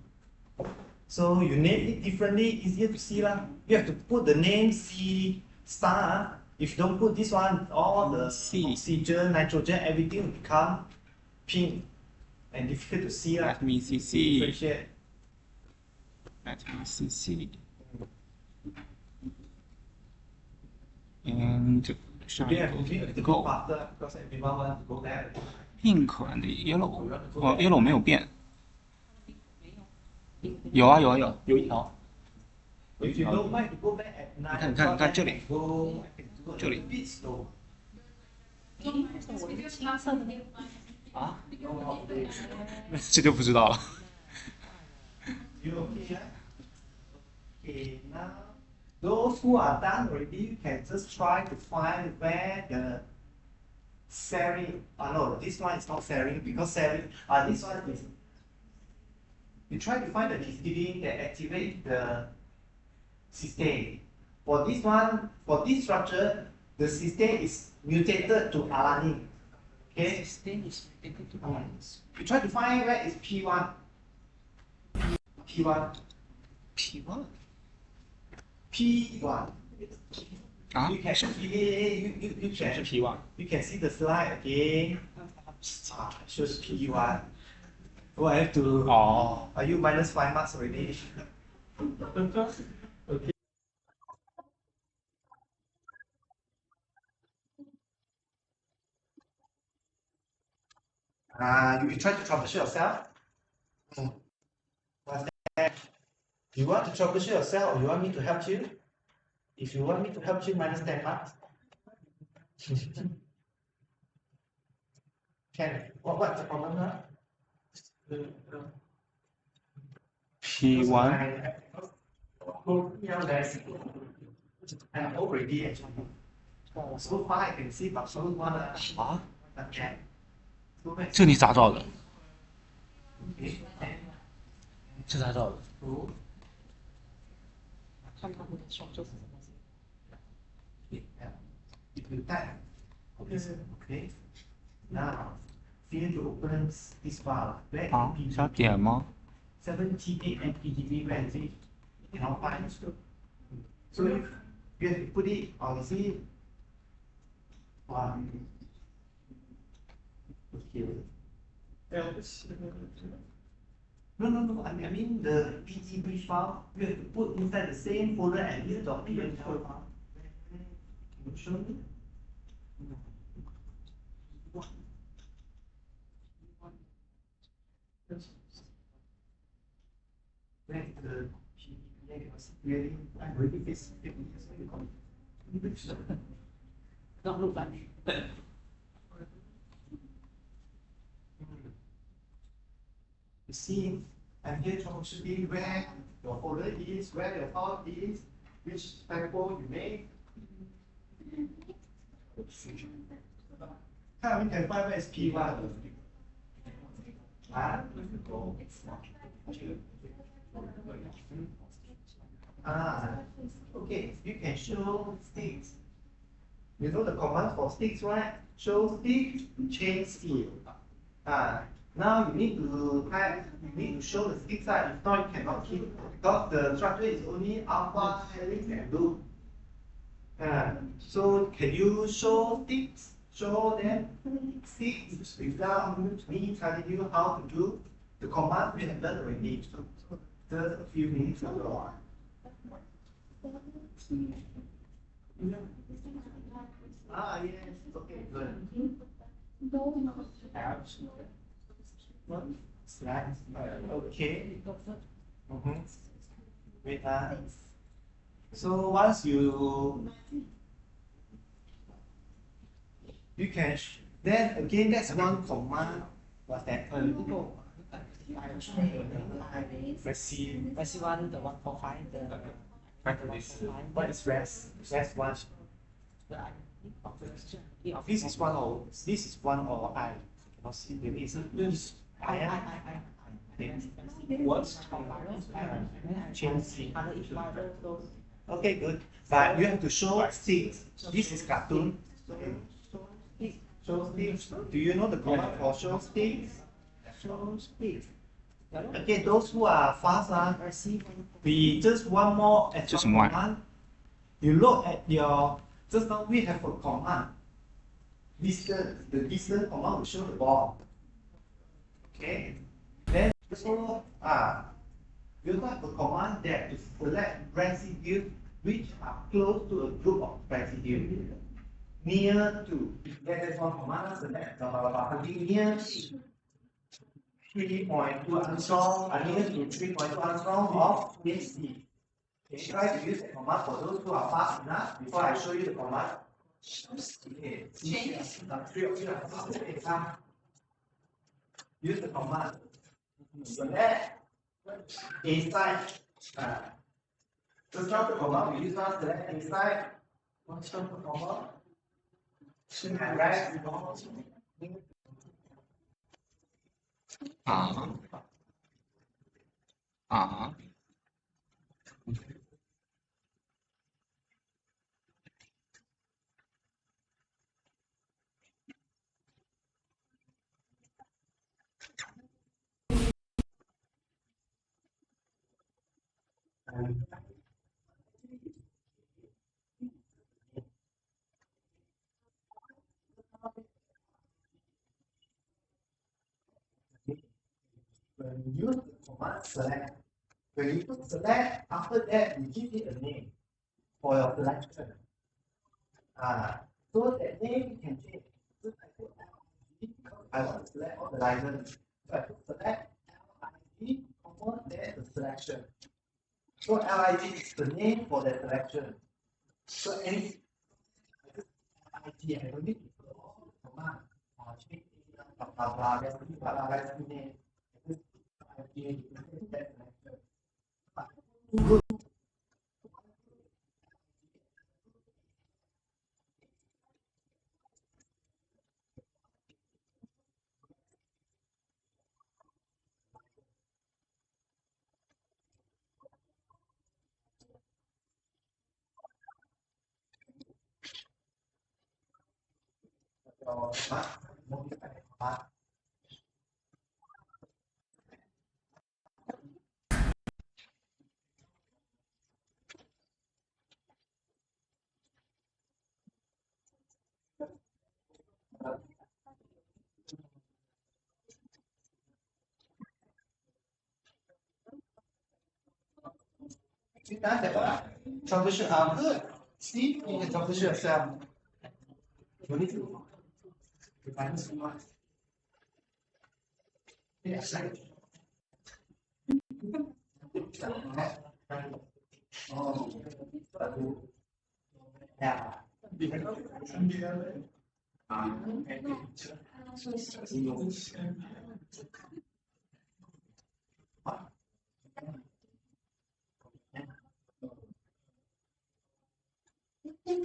So you name it differently, easier to see lah. You have to put the name C star. If you don't put this one, all the C. oxygen, nitrogen, everything will become pink and difficult to see lah. Let me see. Differentiate. Let me see. And 上一 We have 个 to be a little bit go faster because everyone wants to go there. pink and yellow。哦，yellow 没有变。有啊有啊有，有一条。 If you don't mind to go back at night, 你看这里 go, I can do a 这里 little bit slow. 我是青色的那个。啊？这就不知道了。 You okay? Okay, now those who are done already, you can just try to find where the serine. No, this one is not serine because serine. This one is. You try to find the histidine that activate the cysteine. For this one, for this structure, the cysteine is mutated to alanine. Okay. You try to find where is P1. P1. P1 P1. 啊 You？can you 什么是 can P1？ you can see the slide again. Shows P1. Oh, I have to. 哦， Are you minus 5 marks already? Okay. You try to troubleshoot yourself. What's that? You want to troubleshoot yourself or you want me to help you? If you want me to help you, minus 10 marks. Can. What's the problem now? P1 I'm already actually. So far I can see absolute one. 啊？ Okay. So let's 这你咋找的？ okay. 这咋找的？看他们的双就是什么字。 If you type, okay. Now, feel to open this file. Where 啊， is 是要点吗？ 78 mpdb, where is it? You cannot find. So you have to put it on the one. Okay. No. I mean the PGB file. You have to put inside the same folder as this document file. Can you show me? Where is the PGB? I was really, I'm really busy. 让录版。 You see, I'm here troubleshooting where your folder is, where your file is. which typo you made. How we can find where is P1? Okay, you can show sticks. You know the command for sticks, right? Show stick, change stick. Now you need to type, you need to show the stick side, if not you cannot keep, because the structure is only alpha, helix, and loop. So can you show sticks? Show them sticks without me telling you how to do the command we have learned already. Just a few minutes ago. Yes, okay, good. Slide. Okay. Wait. So once you can then again that's one command. What's that? Receive. Resi one, the 145, What is rest? Rest one. This is one or I. Cannot see. Maybe it's I. What? Change. Okay, good. But you have to show sticks. This is cartoon. Show sticks. Do you know the command for show sticks? Show sticks. Okay, those who are fast, we just one more extra command. You look at your, just now we have a command. Distance, the distance command will show the ball. Okay. Then so you have a command that to select residues which are close to a group of residues. Near to, that is one command, select near 3.2 Armstrong, near to 3.2 Armstrong of AC. Okay, try to use the command for those who are fast enough before I show you the command. Okay, three of you are fast. Okay, use the command. Select inside. Just not the command, we use now select inside. What's the command? And rest. When you use the command select, when you put select, after that you give it a name for your selection. So that name you can change. So I put LIG because I want to select all the license. So I put select LIG, then the selection. So LIG is the name for the selection. So any LIG, I don't need to put all the command. Change blah blah blah, that's the name. Good. Troubleshoot, good. Steve, you can troubleshoot yourself. You need to define this one. Yes. Now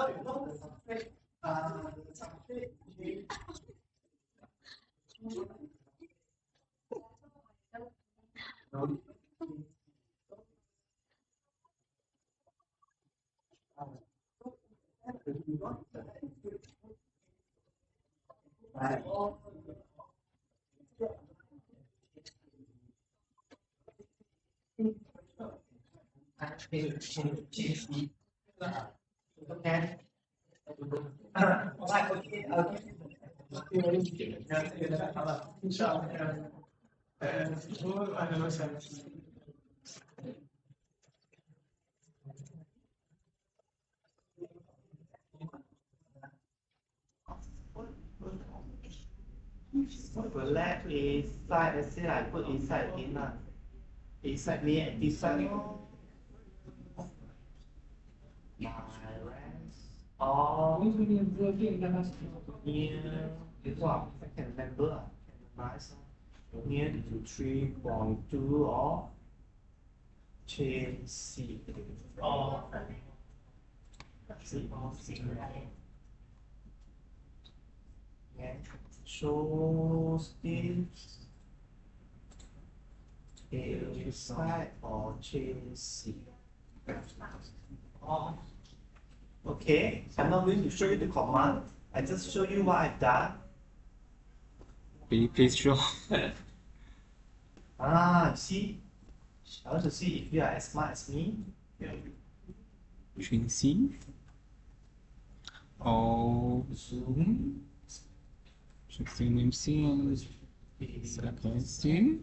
you know the substrate, substrate okay. Right, okay, the left is side, let's say I put inside in inside me and this side. My rest all near, wow, if I can remember, nice. Near to 3.2 or chain C. Or C. And shows this a side or chain C. Oh. Okay, I'm not going to show you the command. I just show you what I've done. Please show. You see? I want to see if you are as smart as me. Chain C. Oh, Zoom. Shifting MC and second C.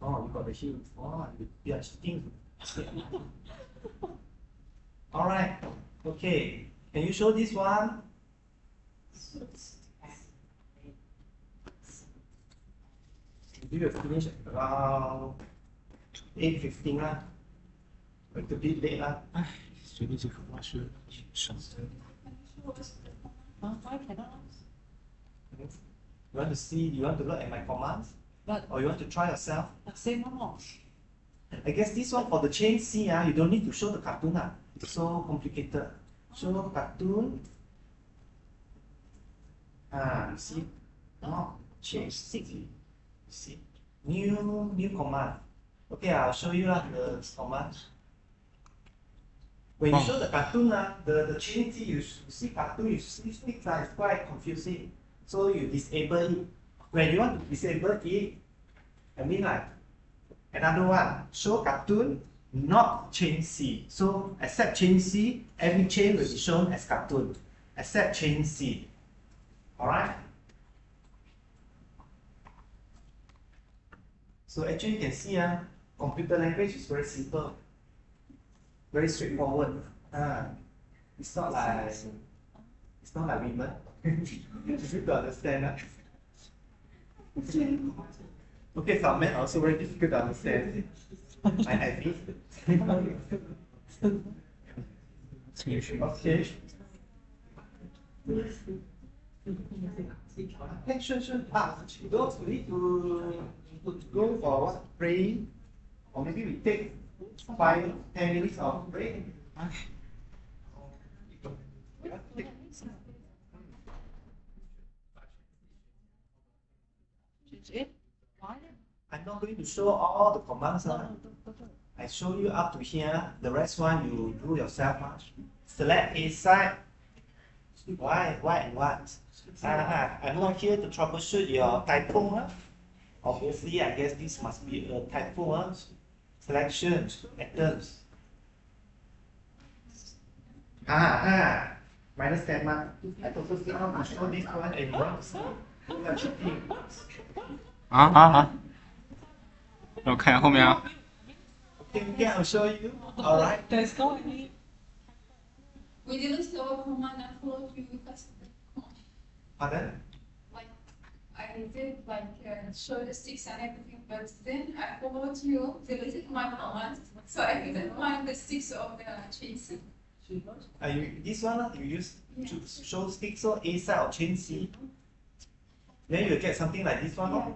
Oh, you got the hint. Oh, you are cheating. Alright, okay. Can you show this one? We will finish around 8:15 lah. A little bit late lah. 学历这个话是上层。 Why cannot? You want to see, you want to look at my commands? But Or you want to try yourself? same one. I guess this one for the chain C, you don't need to show the cartoon. It's so complicated. Show cartoon. You see? Chain C. See? New command. Okay, I'll show you the command. When you show the cartoon, the chain C, you see cartoon, you see sticks, it's quite confusing. So you disable it. When you want to disable it, I mean like another one, show cartoon, not chain C. So except chain C, every chain will be shown as cartoon, except chain C. Alright? So actually you can see computer language is very simple. Very straightforward. It's not like women. Difficult to understand. Okay, some men also very difficult to understand. My IV. Okay. Okay, sure. Those we need to go for what? Praying, or maybe we take 5-10 minutes of break. I'm not going to show all the commands. I show you up to here. The rest one you do yourself. Select a side. Why and what? I'm not here to troubleshoot your typo. Obviously, I guess this must be a typo. Selection, atoms. Minus 10 mark. I purposely want to show this one and you want to see. You are cheating. 让我看一下后面啊。 Okay, I'll show you. Alright. There's no any. We didn't show a command that follows you because Pardon? like I I did like show the sticks and everything, but then I followed you deleted my comments, so I couldn't find the sticks of the chain C. This one you use to show stick, so A side of chain C. Then you get something like this one.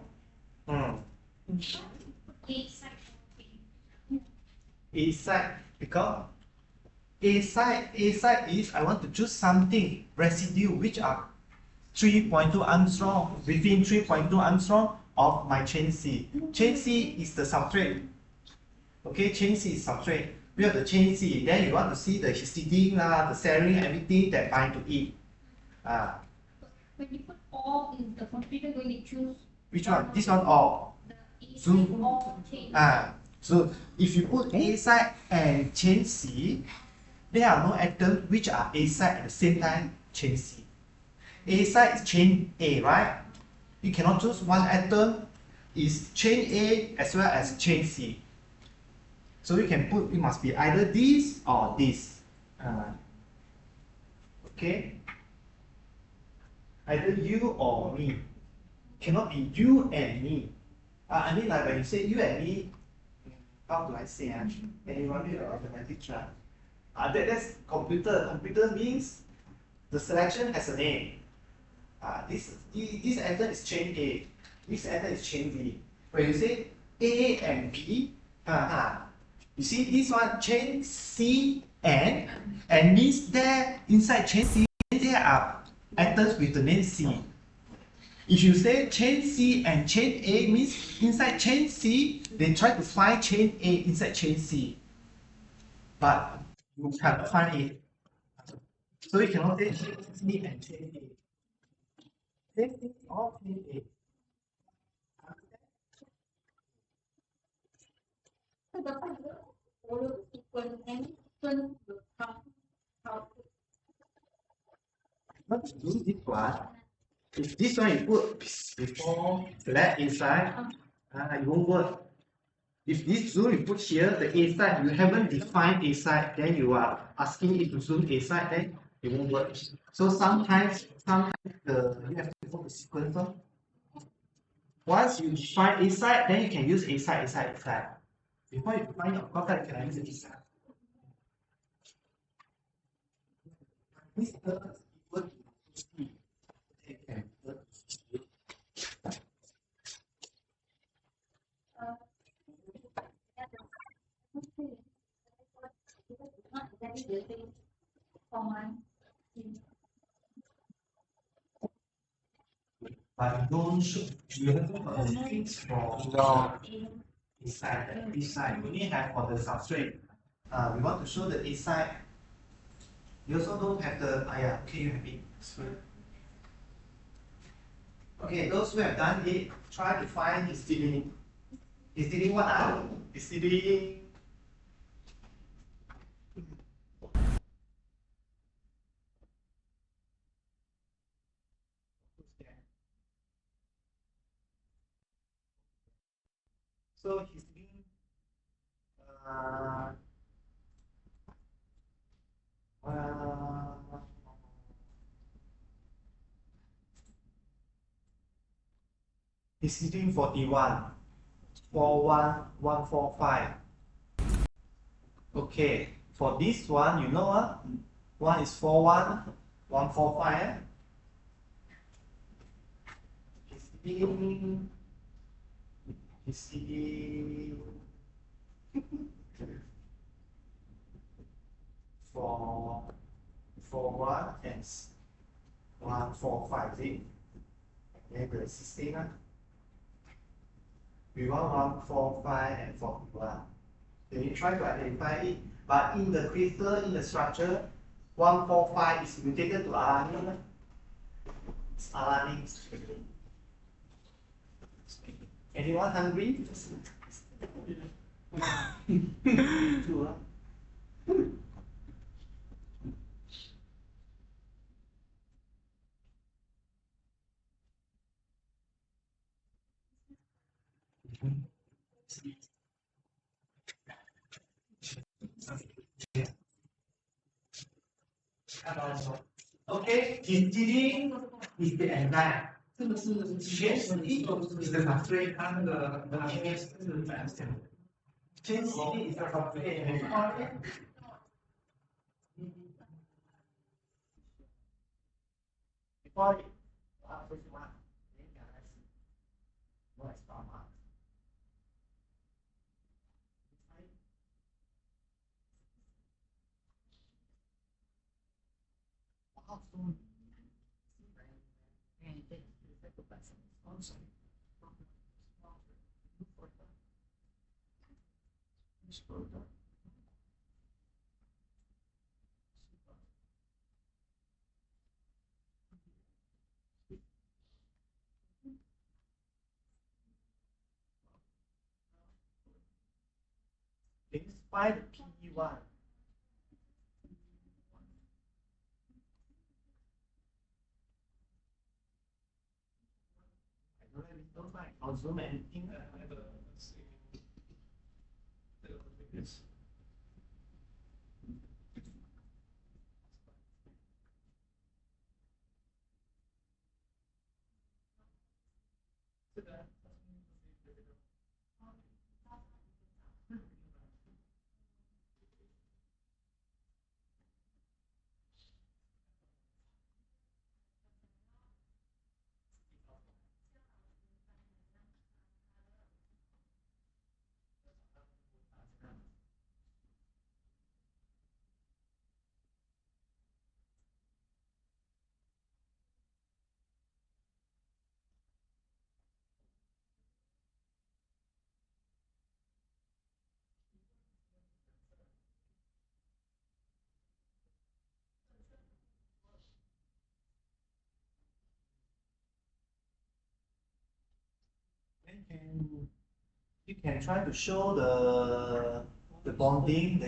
A side. A side, because A side is I want to choose something residue which are 3.2 Armstrong, within 3.2 Armstrong of my chain C. Chain C is the substrate. Okay, chain C is substrate. We have the chain C. Then you want to see the histidine, the serine, everything that bind to it. When you put all in the computer, going to choose Which one? This one all. the A Zoom. side or chain. So if you put A side and chain C, there are no atoms which are A side at the same time chain C. A side is chain A, right? You cannot choose one atom is chain A as well as chain C. So you can put, it must be either this or this. Okay? Either you or me. Cannot be you and me. I mean, like when you say you and me, how do I say? And you run it automatic chart. That's computer. Computer means the selection has a name. This atom is chain A. This atom is chain B. When you say A and B, you see this one chain C and means there inside chain C there are atoms with the name C. If you say chain C and chain A means inside chain C, they try to find chain A inside chain C. But you cannot find it. So you cannot say chain C and chain A. Chain C or chain A. So the order sequence and sequence will come out. Not to do this one. If this one you put before flat inside, it won't work. If this zoom you put here, the A side, you haven't defined A side, then you are asking it to zoom A side, then it won't work. So sometimes you have to perform the sequencer. Once you define A side, then you can use A side, A side, A side. Before you define your contact, you can use A side. This term is equal to C. But don't show you have to fix for inside this side. We only have for the substrate. We want to show the A side. You also don't have the okay, you have it. Okay, those who have done it, try to find histidine. Histidine what are? Histidine. So histidine. Histidine 41, 41145. Okay, for this one, you know one is 41145. Histidine for 1 and 145, see? And then the 16. We want 145 and 41. Then you try to identify it, but in the crystal, in the structure, 145 is mutated to alanine. It's alanine. Anyone hungry? Two, Okay, histidine is the enzyme. 这个是前十一是的嘛，所以它那个前面是反向。前十一是吧？对。Before it, first one, then the other is no extra mark. Wow, so and then the second lesson is also Please find the P1. Don't mind. I'll zoom anything. Yes. You can try to show the bonding,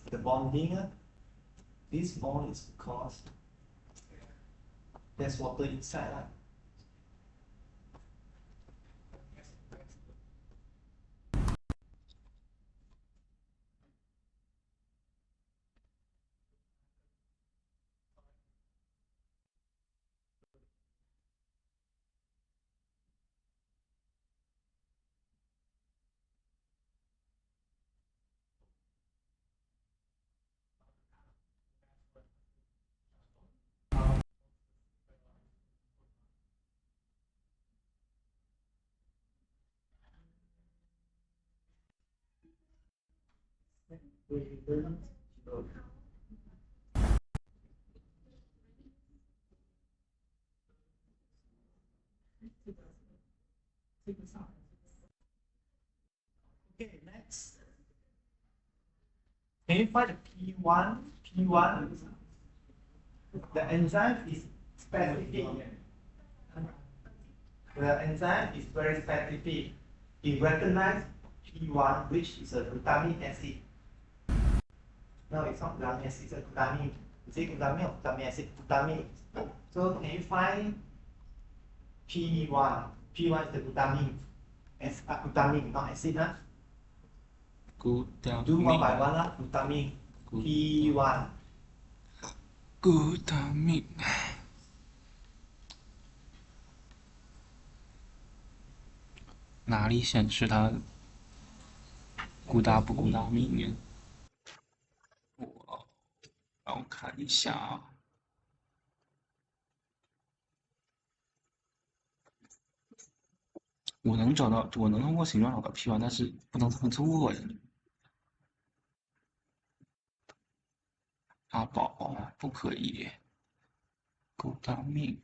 the bonding. This bond is because there's water inside. Okay, next. Can you find the P1? P1, the enzyme is specific. The enzyme is very specific. It recognizes P1, which is a glutamic acid. No, it's not glutamic acid, it's a glutamic. Is it glutamic or glutamic acid? Glutamic. So can you find P1? P1 is the glutamic. Glutamic, not acid. Huh? Do one by one. Glutamic. P1. Glutamic。哪里显示它孤大不孤大命呢？让我看一下啊。我能通过形状找到 P1，但是不能这么做呀。阿宝不可以，孤大命。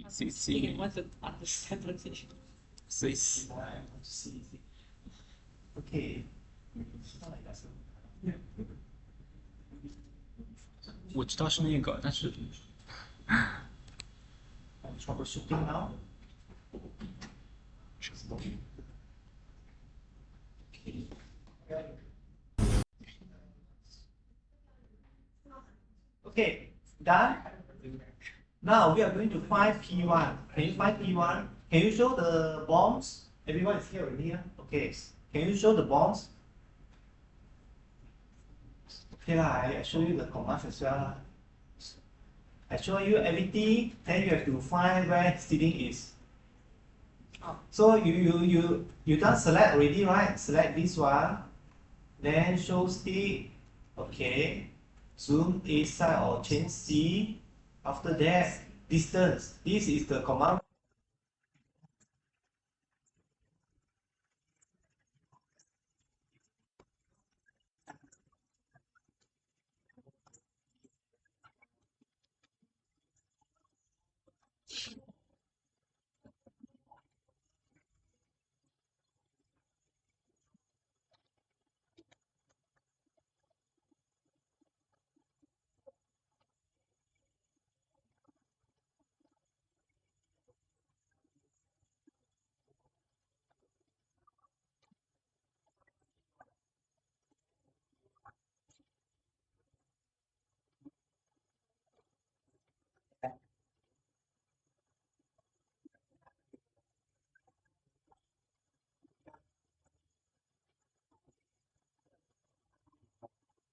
He wants to understand what it is. Six. See. Okay. 我知道是那个，但是 Troubleshooting now. Okay, done. Now we are going to find P1. Can you find P1? Can you show the bonds? Everyone is here already. Okay. Can you show the bonds? Okay lah, I show you the commands as well lah. I show you everything, then you have to find where histidine is. So you done select already, right? Select this one, then show stick. Okay. Zoom A side or change C. After that, distance. This is the command.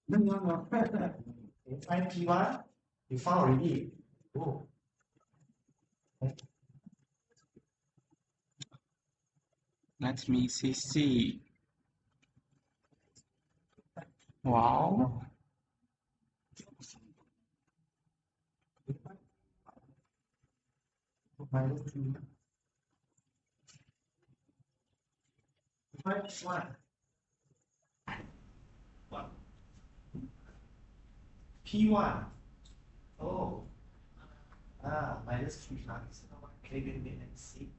No. You find P1, you found already. Oh. let me see. Wow. Minus 2. Find P1. What? P1. Oh. Minus 3 times. Okay, wait and see.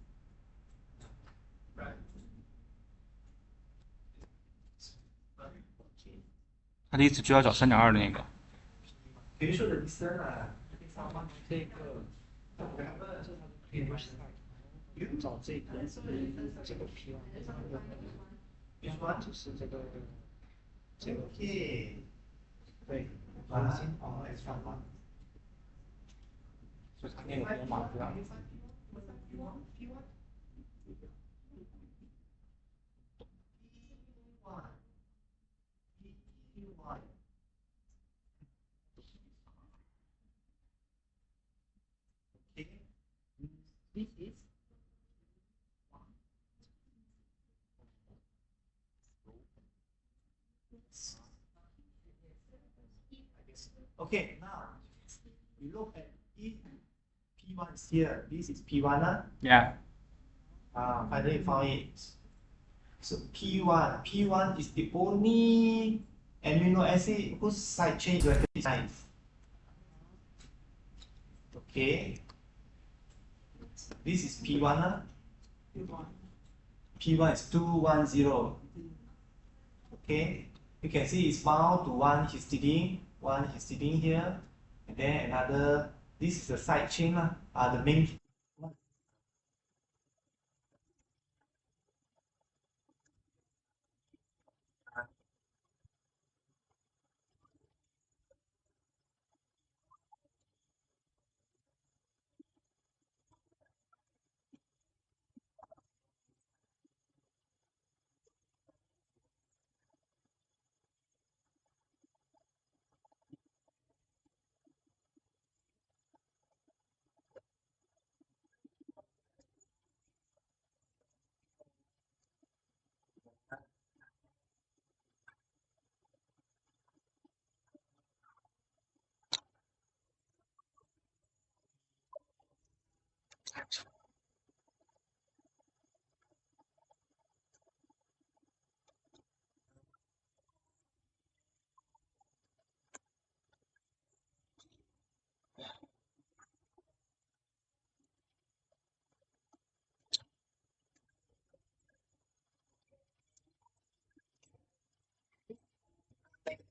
Right. Okay. 他的意思就要找3.2的那个。Can you show the distance? 这个，这它的 previous site，找这个 P1，就是这个 Okay. 对，啊先来算吧，就它那个编码不一样。This is Okay, now you look at E. P1 is here. This is P1. Yeah. Finally found it. So P1 is the only amino acid whose side chain is recognized. Okay. This is P1. P1 is 210. Okay. You can see it's bound to one histidine here, and then another. This is the side chain, the main.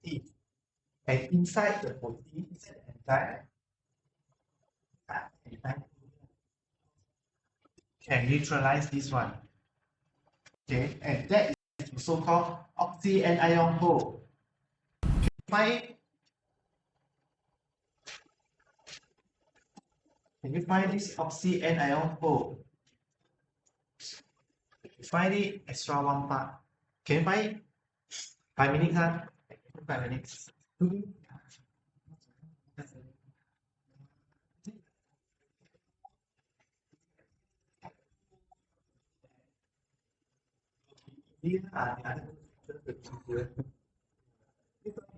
moiety. And inside the moiety, inside the enzyme can neutralize this one. Okay, and that is the so-called oxyanion hole. Can you find this oxyanion hole? Find it extra one part. Can you find it? 5 minutes, huh? 5 minutes. These are the other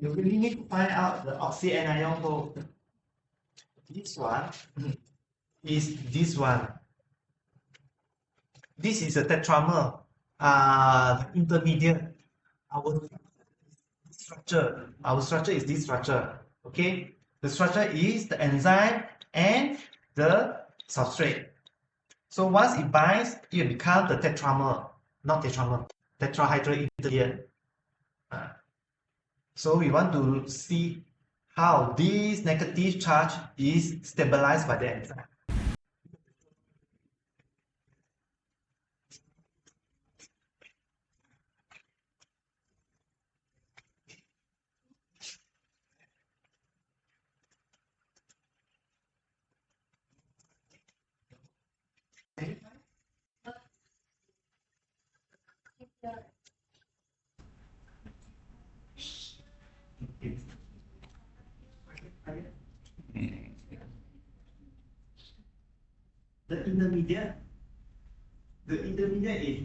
you really need to find out the oxyanion hole. This one is this one. This is a tetramer, intermediate. Our structure is this structure. Okay, the structure is the enzyme and the substrate. So once it binds, it will become the tetramer, not tetramer, tetrahydral intermediate. So we want to see how this negative charge is stabilized by the enzyme. The intermediate is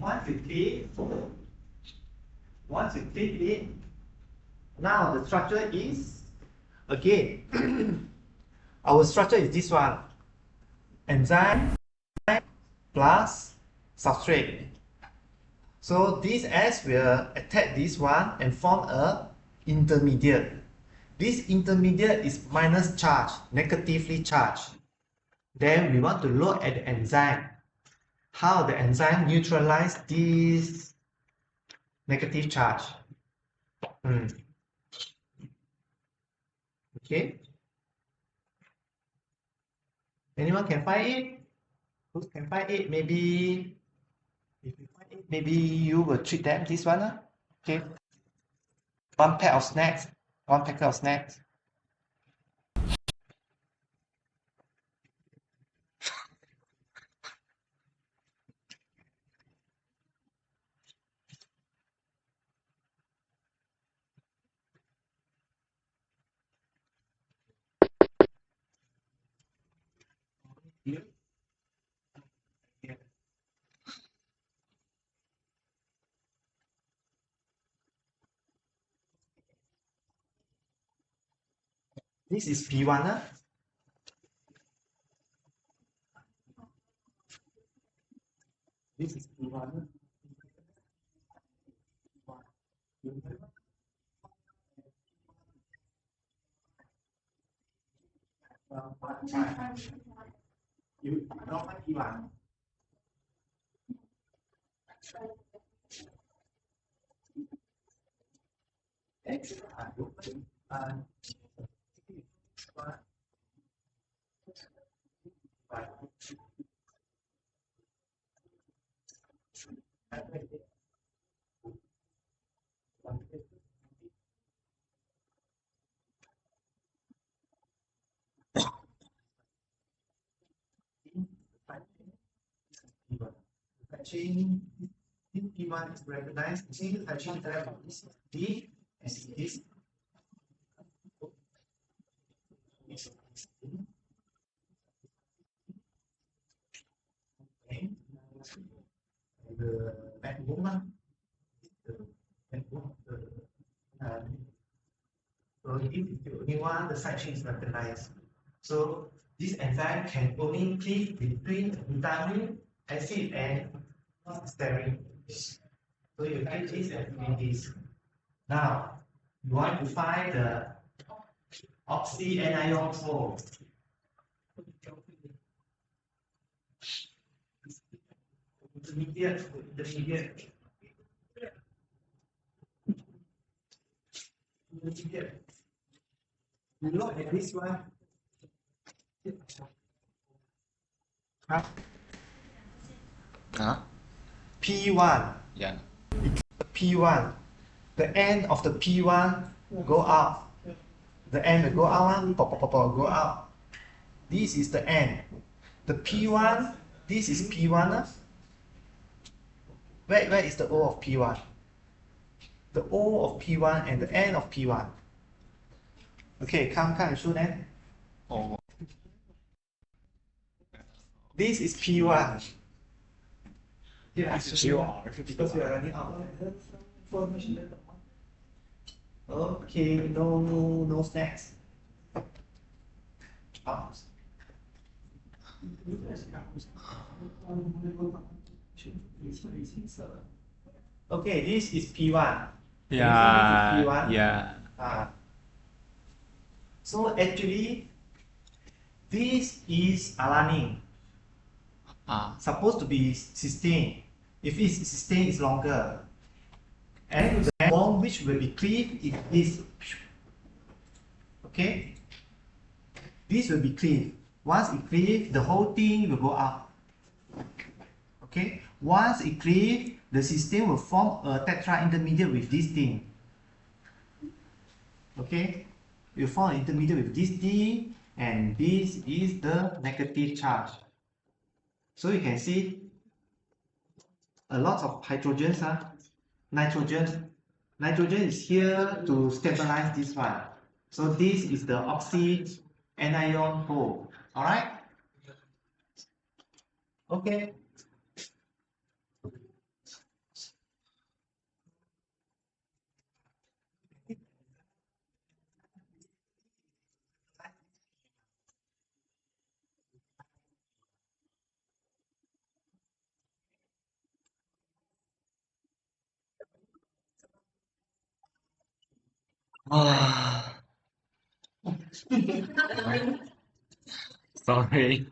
once you clean it, now the structure is again our structure is this one, enzyme plus substrate. So this S will attack this one and form a intermediate. This intermediate is minus charge, negatively charged. Then we want to look at the enzyme, how the enzyme neutralize this negative charge. Okay. Anyone can find it? Who can find it? Maybe if you find it, maybe you will treat them this one. Okay. One pack of snacks. One packet of snacks. Here. Here. This is P1. This is P1. You don't find P1. X chain P1 is recognized. Chain chain type is D and this. The backbone, so if the only one, the side chain is recognized. So this enzyme can only cleave between glutamic acid and styrene. So you take this and clean this. Now you want to find the oxyanion hole. Intermediate. You look at this one. Huh? Huh? P1. Yeah. P1. The end of the P1 go out. The end will go out, pop, pop, pop, pop, go out. This is the end. The P1, this is P1. Where is the O of P1? The O of P1 and the end of P1. Okay, come and show them. Oh. This is P1. It's QR. Because we are running out of information. Okay, no snacks. Pause. Okay, this is P1. Yeah. P1. Yeah. So actually, this is aligning. Supposed to be 16. If it's 16, it's longer. And the bond which will be cleaved is this. Okay? This will be cleaved. Once it cleaves, the whole thing will go up. Okay? Once it cleaves, the system will form a tetra intermediate with this thing. Okay? It will form an intermediate with this thing, and this is the negative charge. So you can see a lot of hydrogens, nitrogen. Nitrogen is here to stabilize this one. So this is the oxy anion hole. Alright? Okay. Sorry.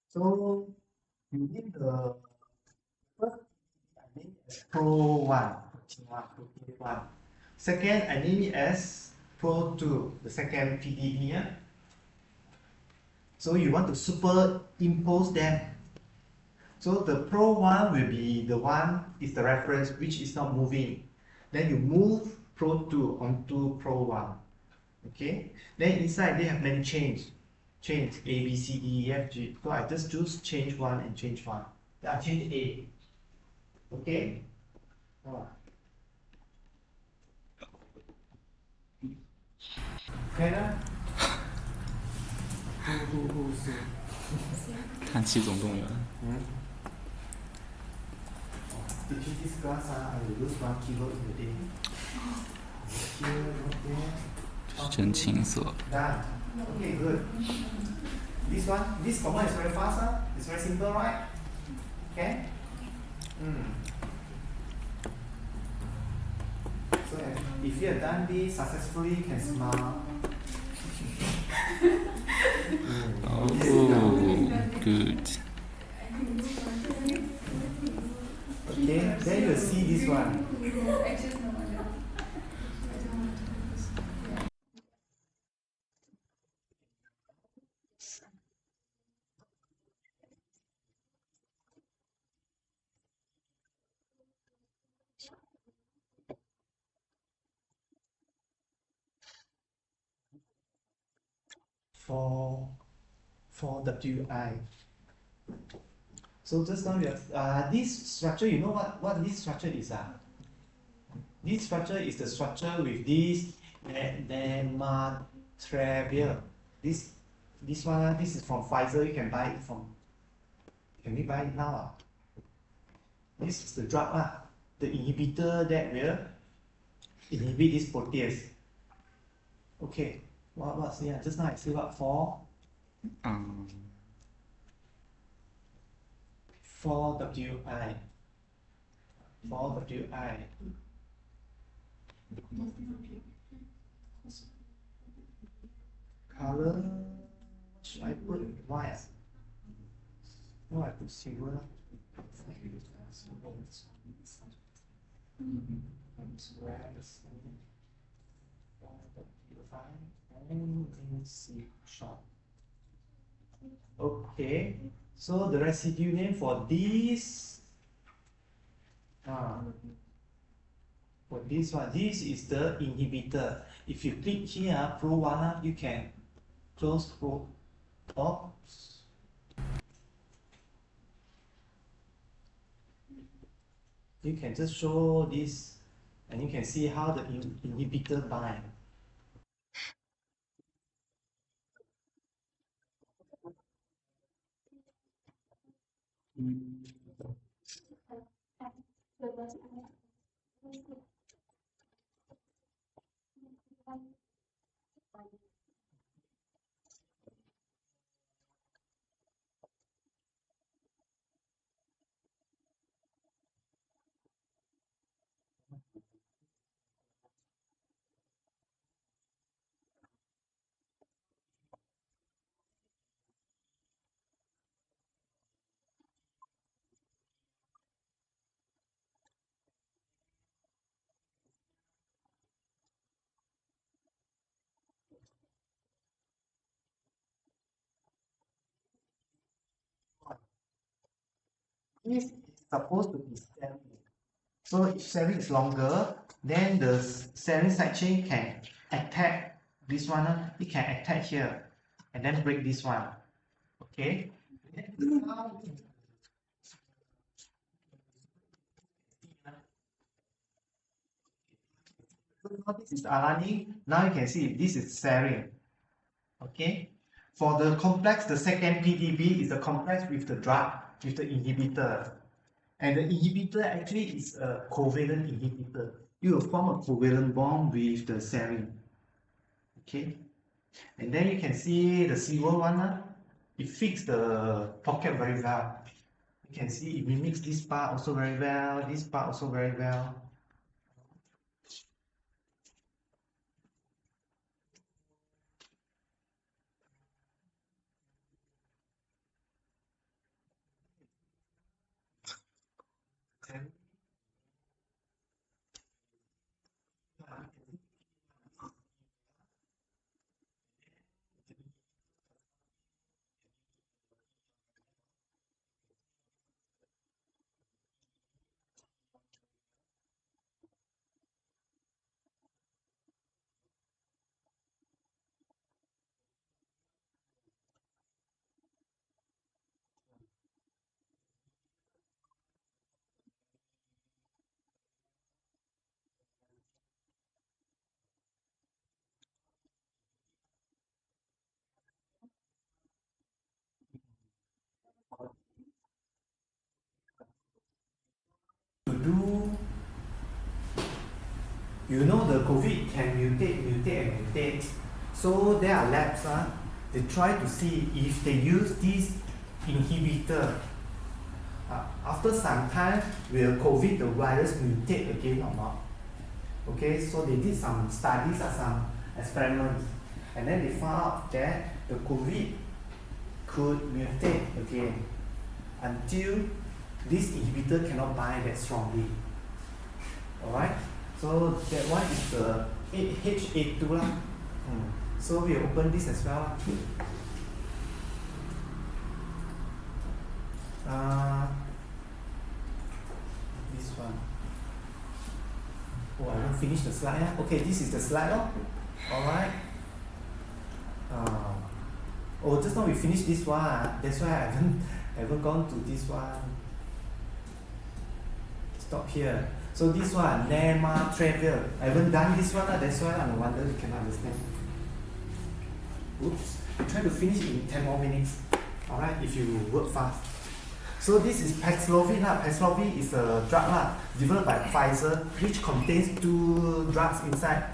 So you need the first I name it as Pro 1, Pro 1. Second, I name it as Pro 2, the second PDE here. So you want to superimpose them. So the Pro 1 will be the one is the reference which is not moving. Then you move Pro 2 onto Pro 1. Okay? Then inside they have many chains. change A, B, C, D, E, F, G. So I just choose change one and change one. Then I change A. Okay? Oh. Okay 了。呼是。看七总动员。Did you discuss? I will use one keyword in the day. Here, not there. 真青涩。 Done. Okay, good. This one, this command is very fast, it's very simple, right? Okay? So if you have done this successfully, you can smile. Oh, good. Okay, then you'll see this one. For WI. So just now we have this structure, you know what this structure is? This structure is the structure with this nematrabia. This one, this is from Pfizer, you can buy it from, can we buy it now? This is the drug, the inhibitor that will inhibit this protease. Okay, what's here? Just now I say what for? For WI. For WI. Color, what should I put? White. No, I put silver. Okay, so the residue name for this, for this one, this is the inhibitor. If you click here, Pro 1, you can close Pro. Oops. You can just show this, and you can see how the inhibitor bind. This is supposed to be serine. So if serine is longer, then the serine side chain can attack this one. It can attack here and then break this one. Okay. Now this is alanine. Now you can see this is serine. Okay. For the complex, the second PDB is the complex with the drug, with the inhibitor. And the inhibitor actually is a covalent inhibitor. You will form a covalent bond with the serine. Okay. And then you can see the silver one, it fits the pocket very well. You can see it mimics this part also very well, this part also very well. do, you know the COVID can mutate. So there are labs, they try to see if they use this inhibitor. After some time, will COVID, the virus mutate again or not? Okay, so they did some studies or some experiments, and then they found out that the COVID could mutate again until this inhibitor cannot bind that strongly. Alright, so that one is the H82 lah. So we open this as well. This one. Oh, I haven't finished the slide. Okay, this is the slide. Alright. Oh, just now we finished this one. That's why I haven't gone to this one. Stop here. So this one, nematrelvir. I haven't done this one. That's why I wonder you cannot understand. Oops. We try to finish in 10 more minutes. Alright, if you work fast. So this is Paxlovid. Paxlovid is a drug developed by Pfizer, which contains two drugs inside,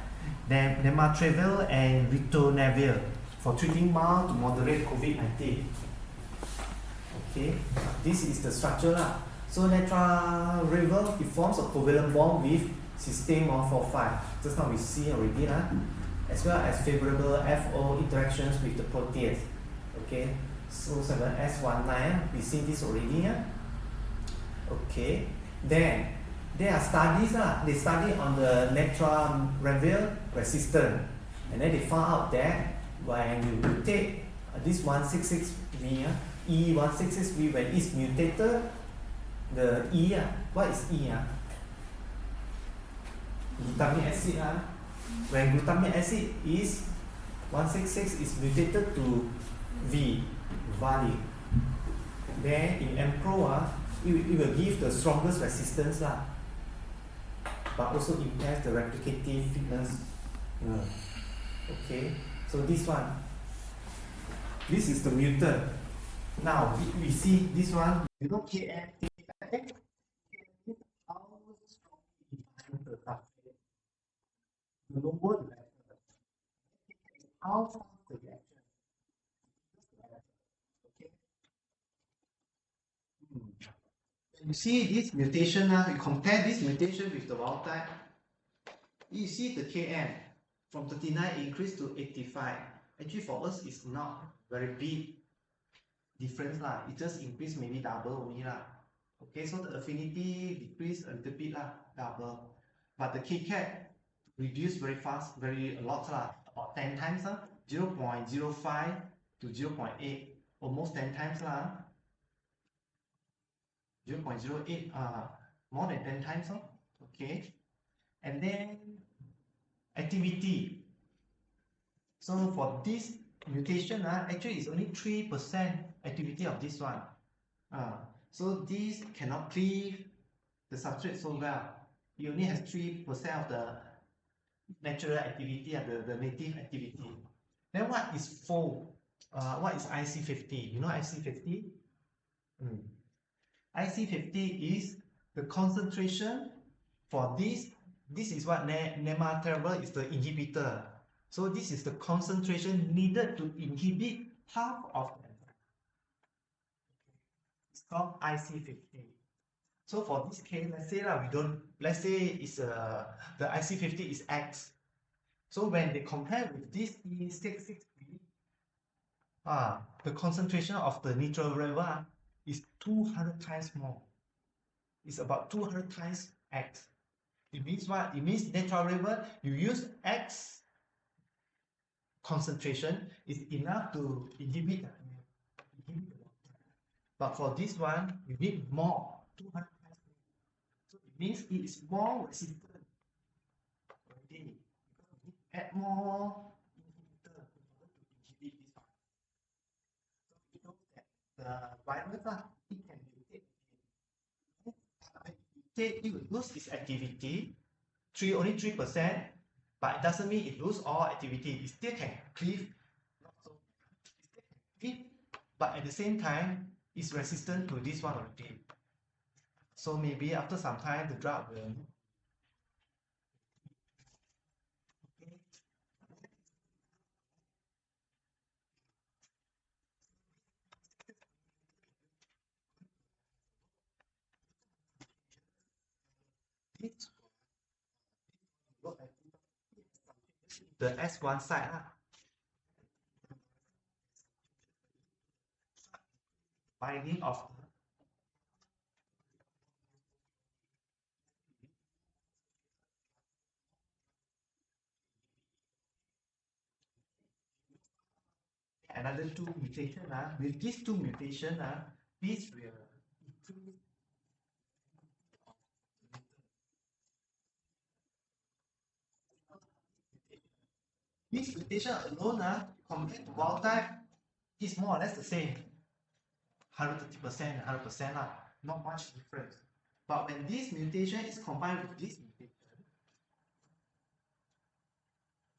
nematrelvir and ritonavir, for treating mild to moderate COVID-19. Okay, this is the structure. So nematrelvir, it forms a covalent bond with cysteine 145. Just now we see already, as well as favorable FO interactions with the protease. Okay. So 7S19, we see this already. Okay, then there are studies. They study on the nematrelvir resistant, and then they found out that when you take this 166V, E166V, when it's mutated, the E, what is E? Glutamic acid. When glutamic acid is 166 is mutated to V value, then in MPRO, it will give the strongest resistance, but also impairs the replicative fitness. Okay, so this one, this is the mutant. Now we see this one. You know KM, how strong the substrate. The lower the better. How fast the reaction. You see this mutation, you compare this mutation with the wild type, you see the Km from 39 increase to 85. Actually for us it's not very big difference, it just increase maybe double only. Okay, so the affinity decrease a little bit, double. But the KCAT reduce very fast, a lot, about 10 times, 0.05 to 0.8, almost 10 times. 0.08, more than 10 times. Okay, and then activity. So for this mutation, actually it's only 3% activity of this one. So this cannot cleave the substrate so well. It only has 3% of the natural activity, the native activity. Then what is fold? What is IC50? You know IC50? IC50 is the concentration for this. This is what nematrelvir is, the inhibitor. So this is the concentration needed to inhibit half of the enzyme. It's called IC50. So for this case, let's say it's the IC50 is X. So when they compare with this E66V, the concentration of the nematrelvir is 200 times more. It's about 200 times X. It means what? It means nematrelvir, you use X concentration is enough to inhibit the but for this one, you need more, 200 times more. So it means it is more resistant already. Because we need to add more inhibitor in order to inhibit this one. So we know that the virus, it can mutate again. It will lose its activity, only 3%, but it doesn't mean it lose all activity. It still can cleave, not so, it still can cleave, but at the same time, it's resistant to this one already. So maybe after some time, the drug will. The S1 side binding of another two mutation. With these two mutation, this will increase. This mutation alone, compared to wild type, is more or less the same. 130%, 100%, not much difference. But when this mutation is combined with this mutation,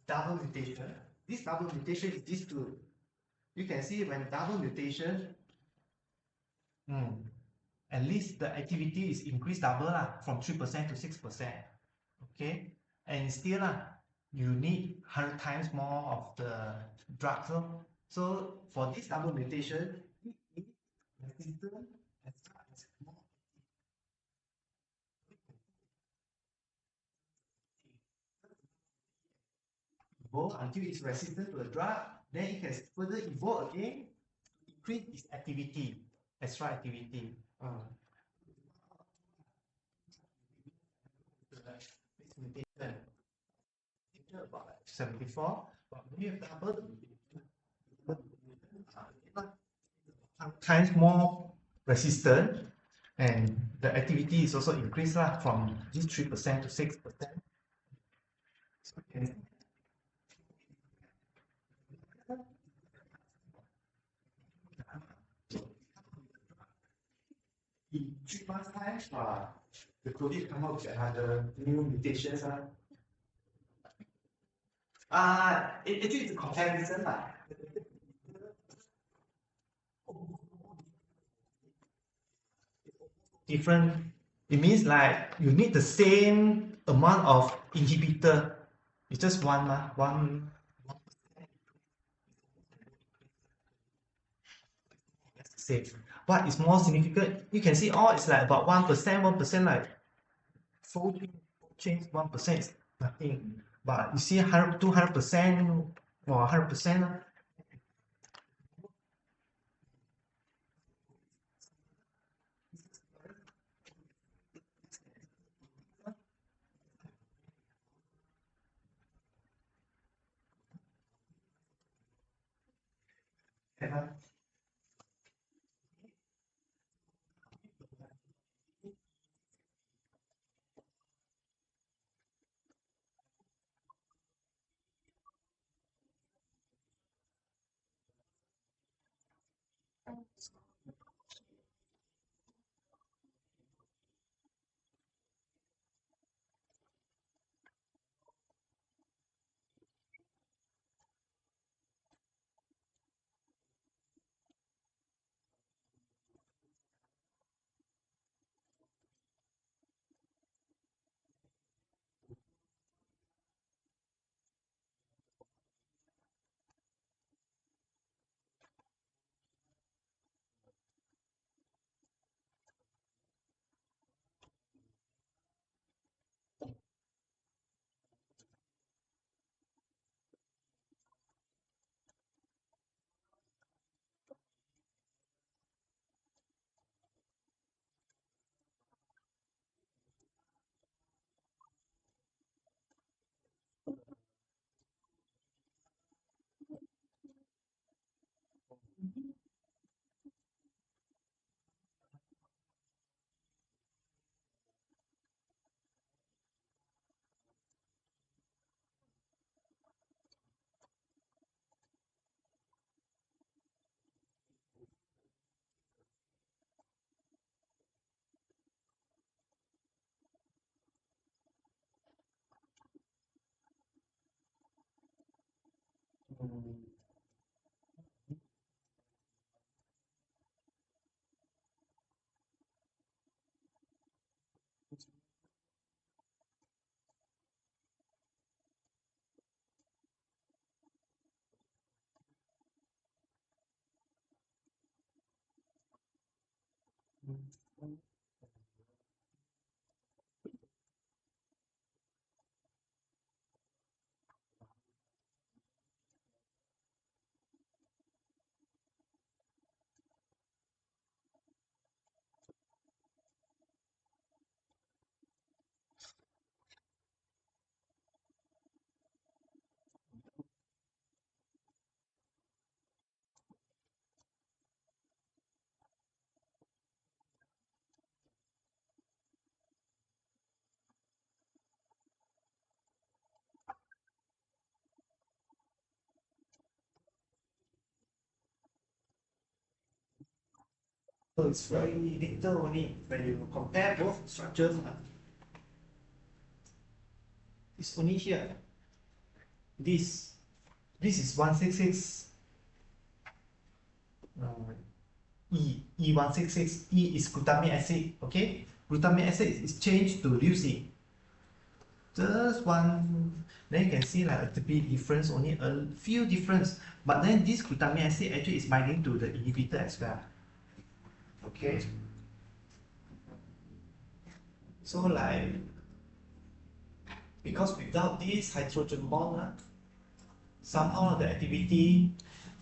double mutation, this double mutation is these two. You can see when double mutation, at least the activity is increased double from 3% to 6%. Okay, and still you need 100 times more of the drug. So for this double mutation, it is resistant as well as more evolve until it's resistant to the drug, then it can further evolve again to increase its activity, extra activity. This mutation about 74, but when you have double the mutation, times more resistant, and the activity is also increased from this 3% to 6%. So, in 3 months' time, the COVID come out with another new mutations. Actually, it's a comparison. Different. It means like you need the same amount of inhibitor. It's just one. That's the same. What is more significant? You can see it's like about 1%, like fold change 1% is nothing. But you see 200% or 100%. So it's very little only when you compare both structures. It's only here. This is 166 E166. E is glutamic acid. Okay, glutamic acid is changed to leucine. Just one, then you can see like a bit difference, only a few difference. But then this glutamic acid actually is binding to the inhibitor as well. Okay. So like, because without this hydrogen bond, somehow the activity,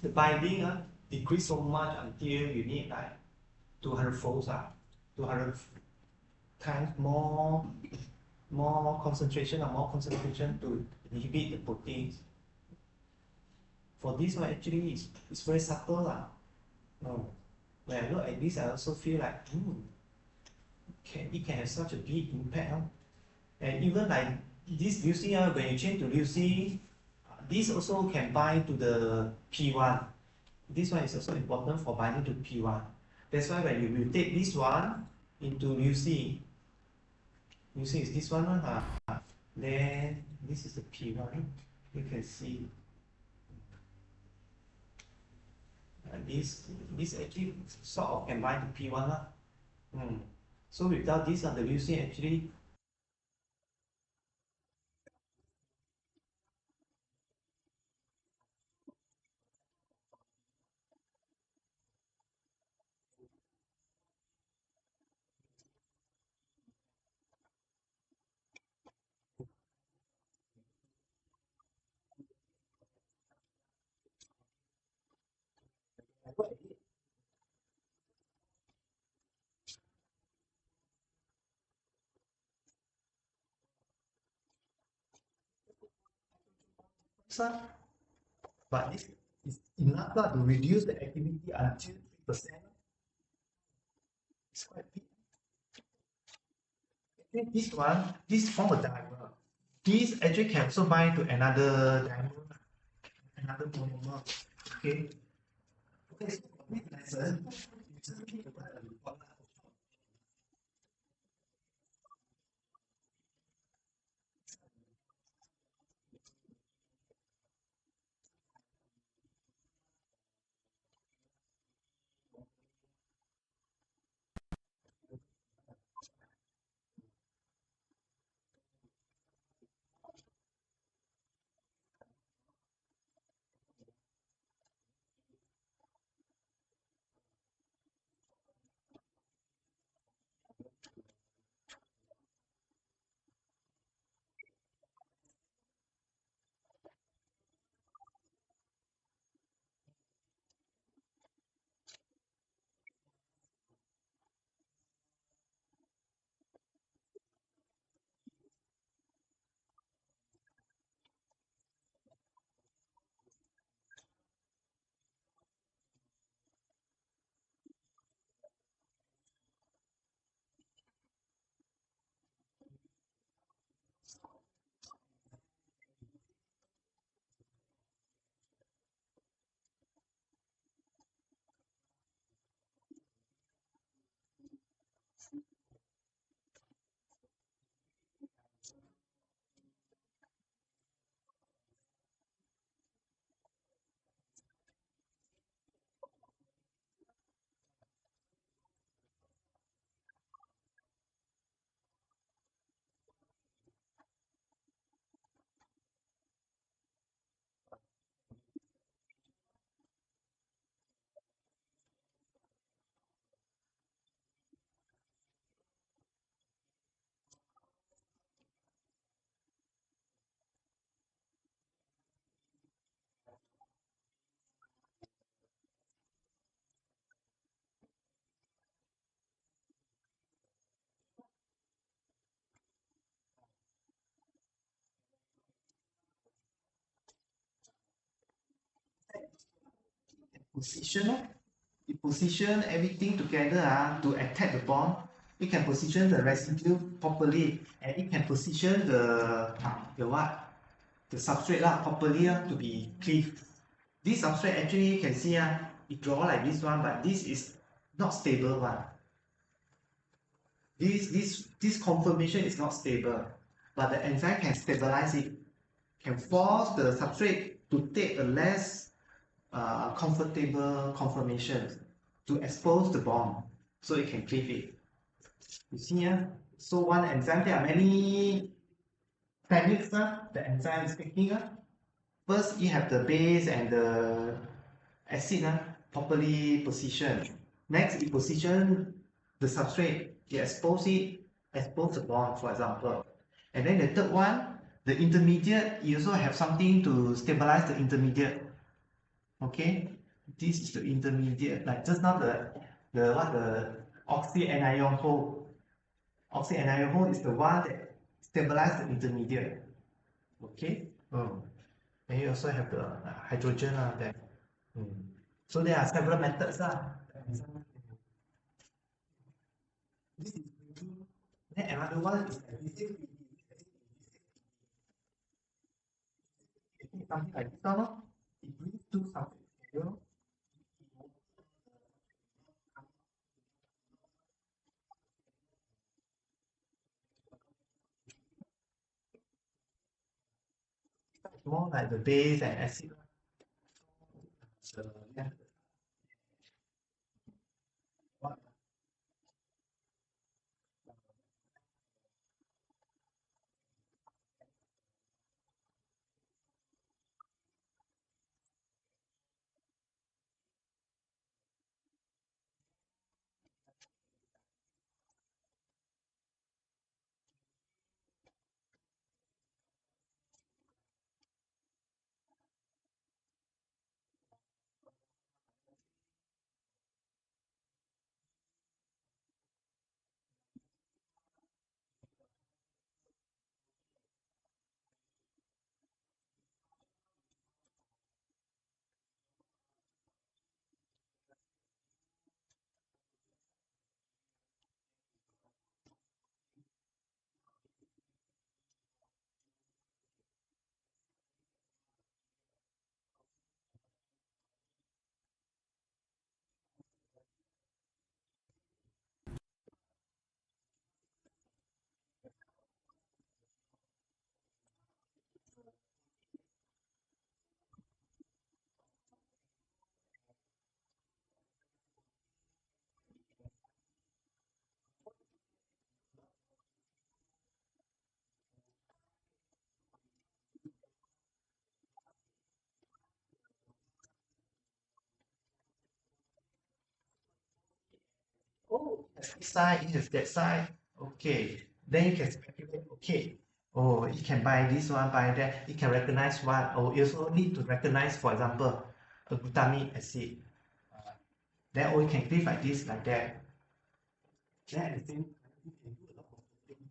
the binding decrease so much until you need like 200 folds, 200 times more concentration to inhibit the proteins. For this one actually it's very subtle. No. When I look at this, I also feel like it can have such a big impact. And even like this leucine, when you change to leucine, this also can bind to the P1. This one is also important for binding to P1. That's why when you mutate this one into leucine, leucine is this one, then this is the P1. You can see this actually sort of can bind to P1. So without this, the leucine actually but this is enough to reduce the activity until 3%. It's quite big. This one, this form a dimer. This actually can also bind to another dimer, another monomer. Okay. Okay, so for this lesson, you just need to write a report. position. It position everything together to attack the bond. It can position the residue properly, and it can position the what? The substrate properly to be cleaved. This substrate actually you can see it draw like this one, but this is not stable one. This conformation is not stable, but the enzyme can stabilize it, can force the substrate to take a less comfortable conformation to expose the bond so it can cleave it. You see so one enzyme, there are many techniques the enzyme is taking. First, you have the base and the acid properly positioned. Next, you position the substrate, you expose the bond, for example. And then the third one, the intermediate, you also have something to stabilize the intermediate. Okay, this is the intermediate, like just now the oxyanion hole. Oxyanion hole is the one that stabilizes the intermediate. Okay. And you also have the hydrogen there. So there are several methods This is breeding. Then another one is additive breeding. Something like this one. It brings two something together. It's more like the base and acid. So, yeah. What? Oh, it has this side, it has that side. Okay. Then you can speculate, okay. Oh, it can buy this one, buy that. It can recognize one. Oh, you also need to recognize, for example, a glutamic acid. Then we can click like this, like that. Then at the same time, you can do a lot of things.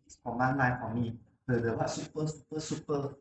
It's command line for me. the what super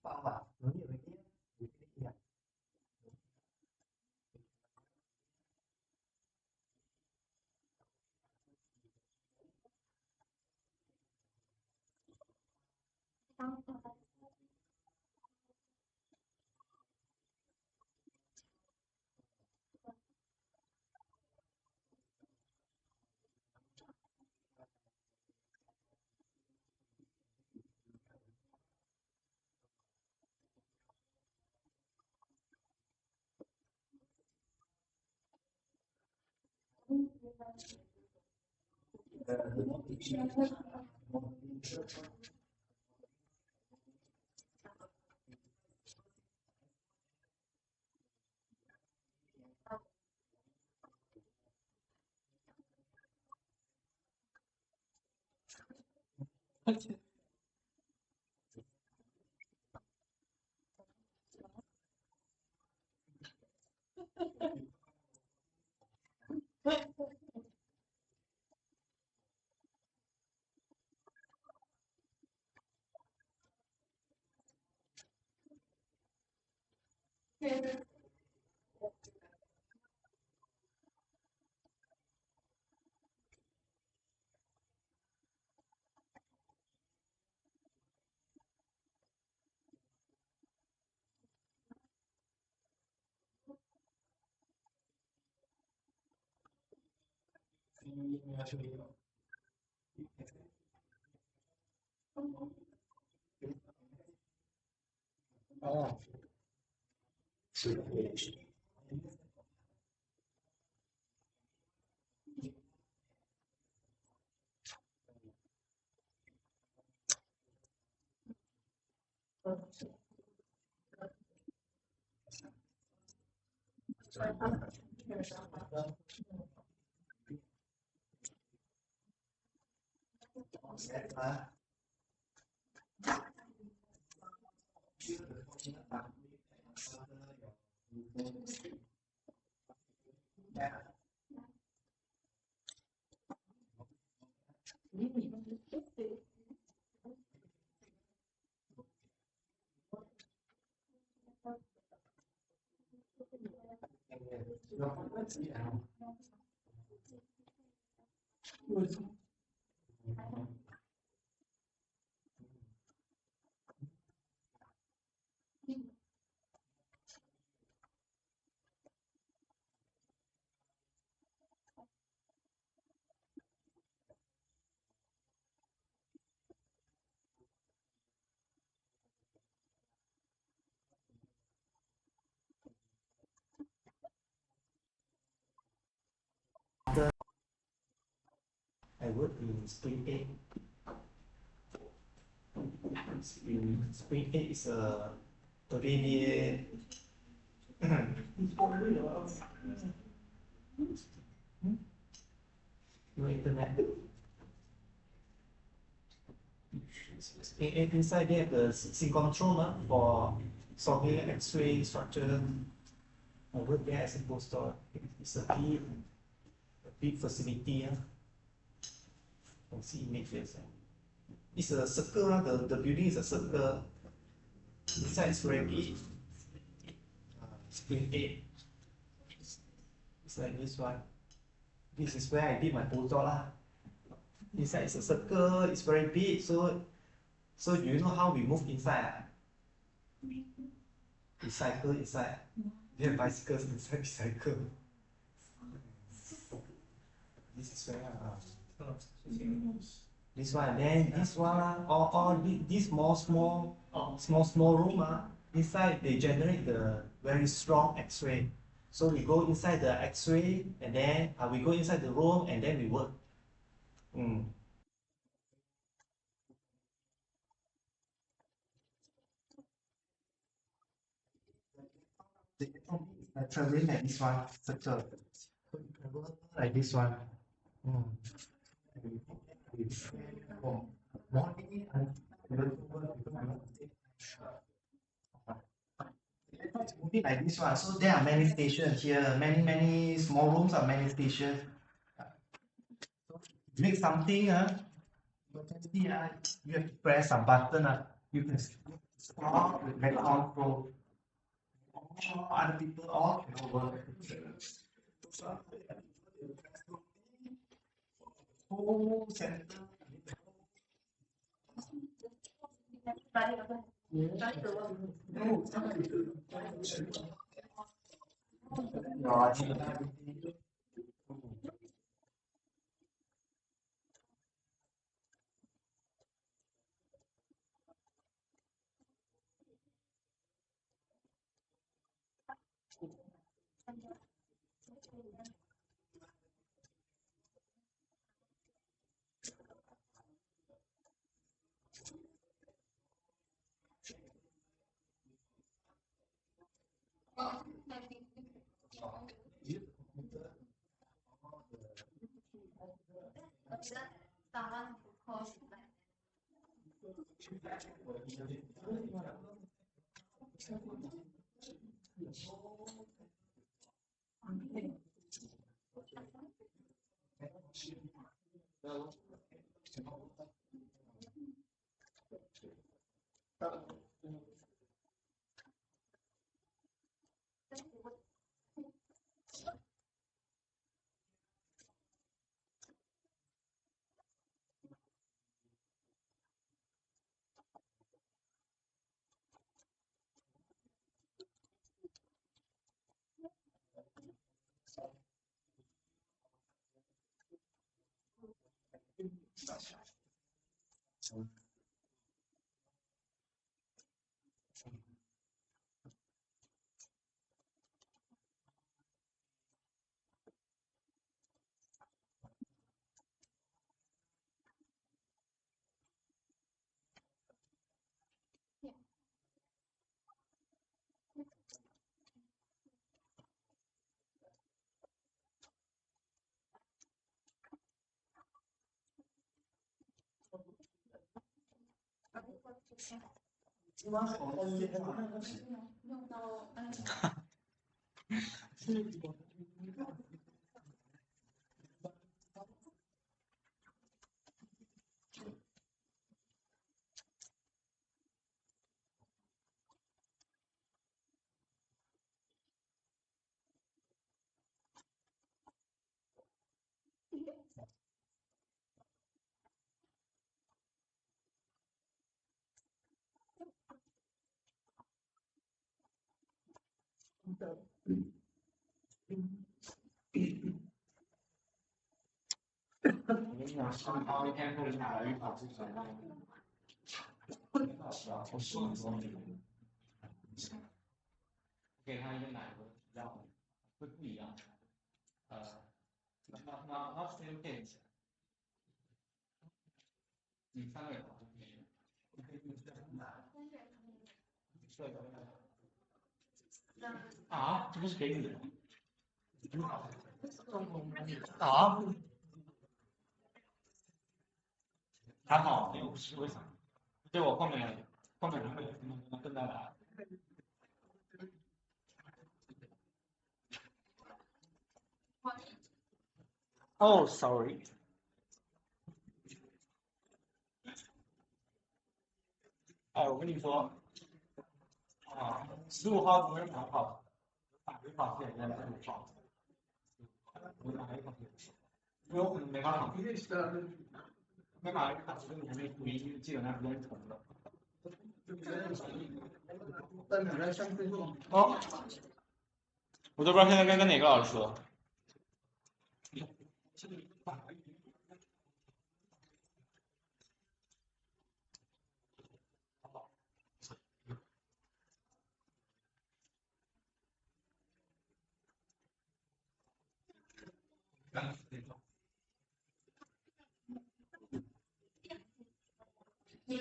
power. No need already. Yeah. Oh. I work in Spring 8. Spring 8 is a convenient no internet. Inside there the synchrotron for solving X-ray structure. I work there as a postdoc. It's a big facility. You can see images. It's a circle. The building is a circle. Inside is very big. Spring 8. It's like this one. This is where I did my postdoc. Inside is a circle. It's very big. So you know how we move inside? We cycle inside. They have bicycles inside the cycle. This is where this one, then this one, all this small room, inside they generate the very strong X-ray. So we go inside the X-ray and then we go inside the room and then we work. The traveling like this one, circle. So you can go like this one. Morning and it's moving like this one. So there are many stations here. Many small rooms are many stations. So to make something, emergency, you have to press a button. You can stop with background flow. Other people all can work. Whole center. Someone who calls OK，它一个奶油比较会不一样。not same case。啊，这不是给你的啊？还好，没有吃，为啥？对我后面会更大的。哦，sorry。哎，我跟你说，啊，15号不是蛮好的，法律考试也在15号，我哪一考试？有可能没法考，没法考试跟你那图一基本上是重的。哦，我都不知道现在该跟哪个老师说。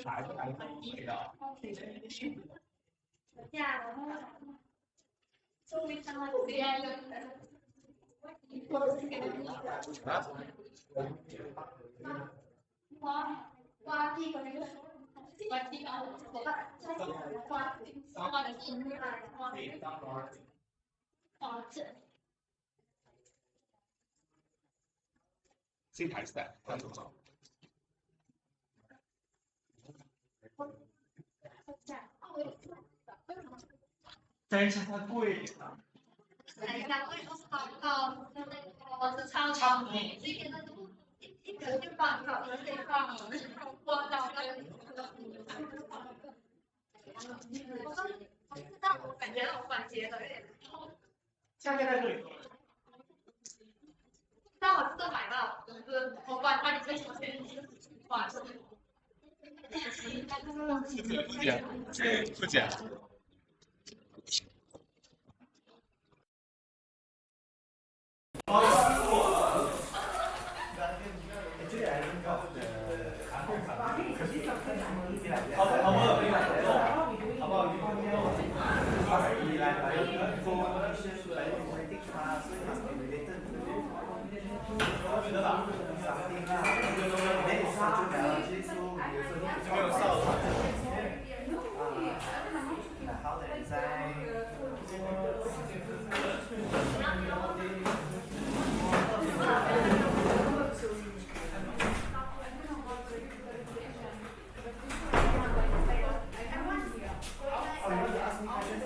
还是还是的。这台赛看多少？但是它贵啊。我是超超美，这边的一个就放好，可以放我找个。但我感觉我管节奏有点痛。下面在这里。但我是买到，就是我管它你最小钱，哇，是。不减。Actually, I don't got the bioinformatics class, so it must be related to something lah. Then it's structural biology, so we also need to talk about how the enzyme. Oh, you want to ask me questions?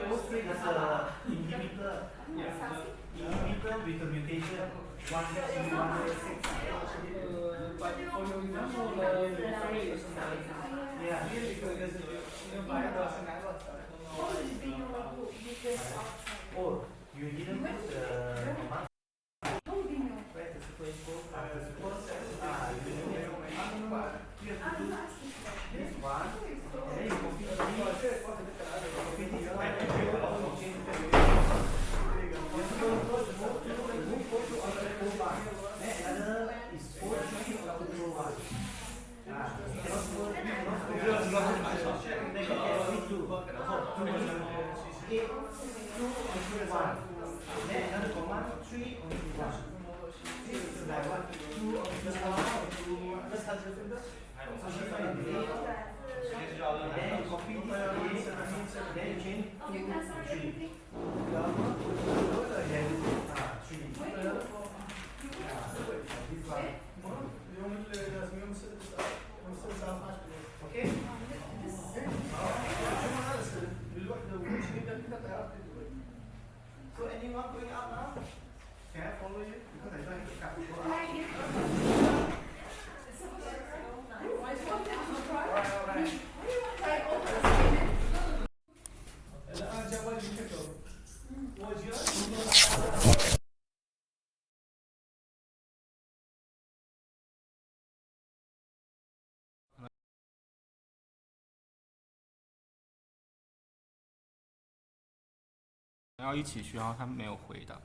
Mostly there's a inhibitor with a mutation 1G106. But for your example, the story is nice. Yeah. Because you buy the never. Oh, you didn't put the command. Where's the super info? The super. You have to do this one, and then you copy this, copy this one, and then you also change the move 4 to other 4 then another is 4 3 to 2 1. You cannot go, then you can only do 8 2 only 1. Then another command 3 only 1. This is like what? 2 only 1. Just touch your fingers. So she find the 8. Then you copy this 8. Then you change 2 to 3. Then 3. This one. Okay? So anyone going out now? Can I follow you? Because I don't have to cut to go out. Alright. 要一起去，然后他没有回答。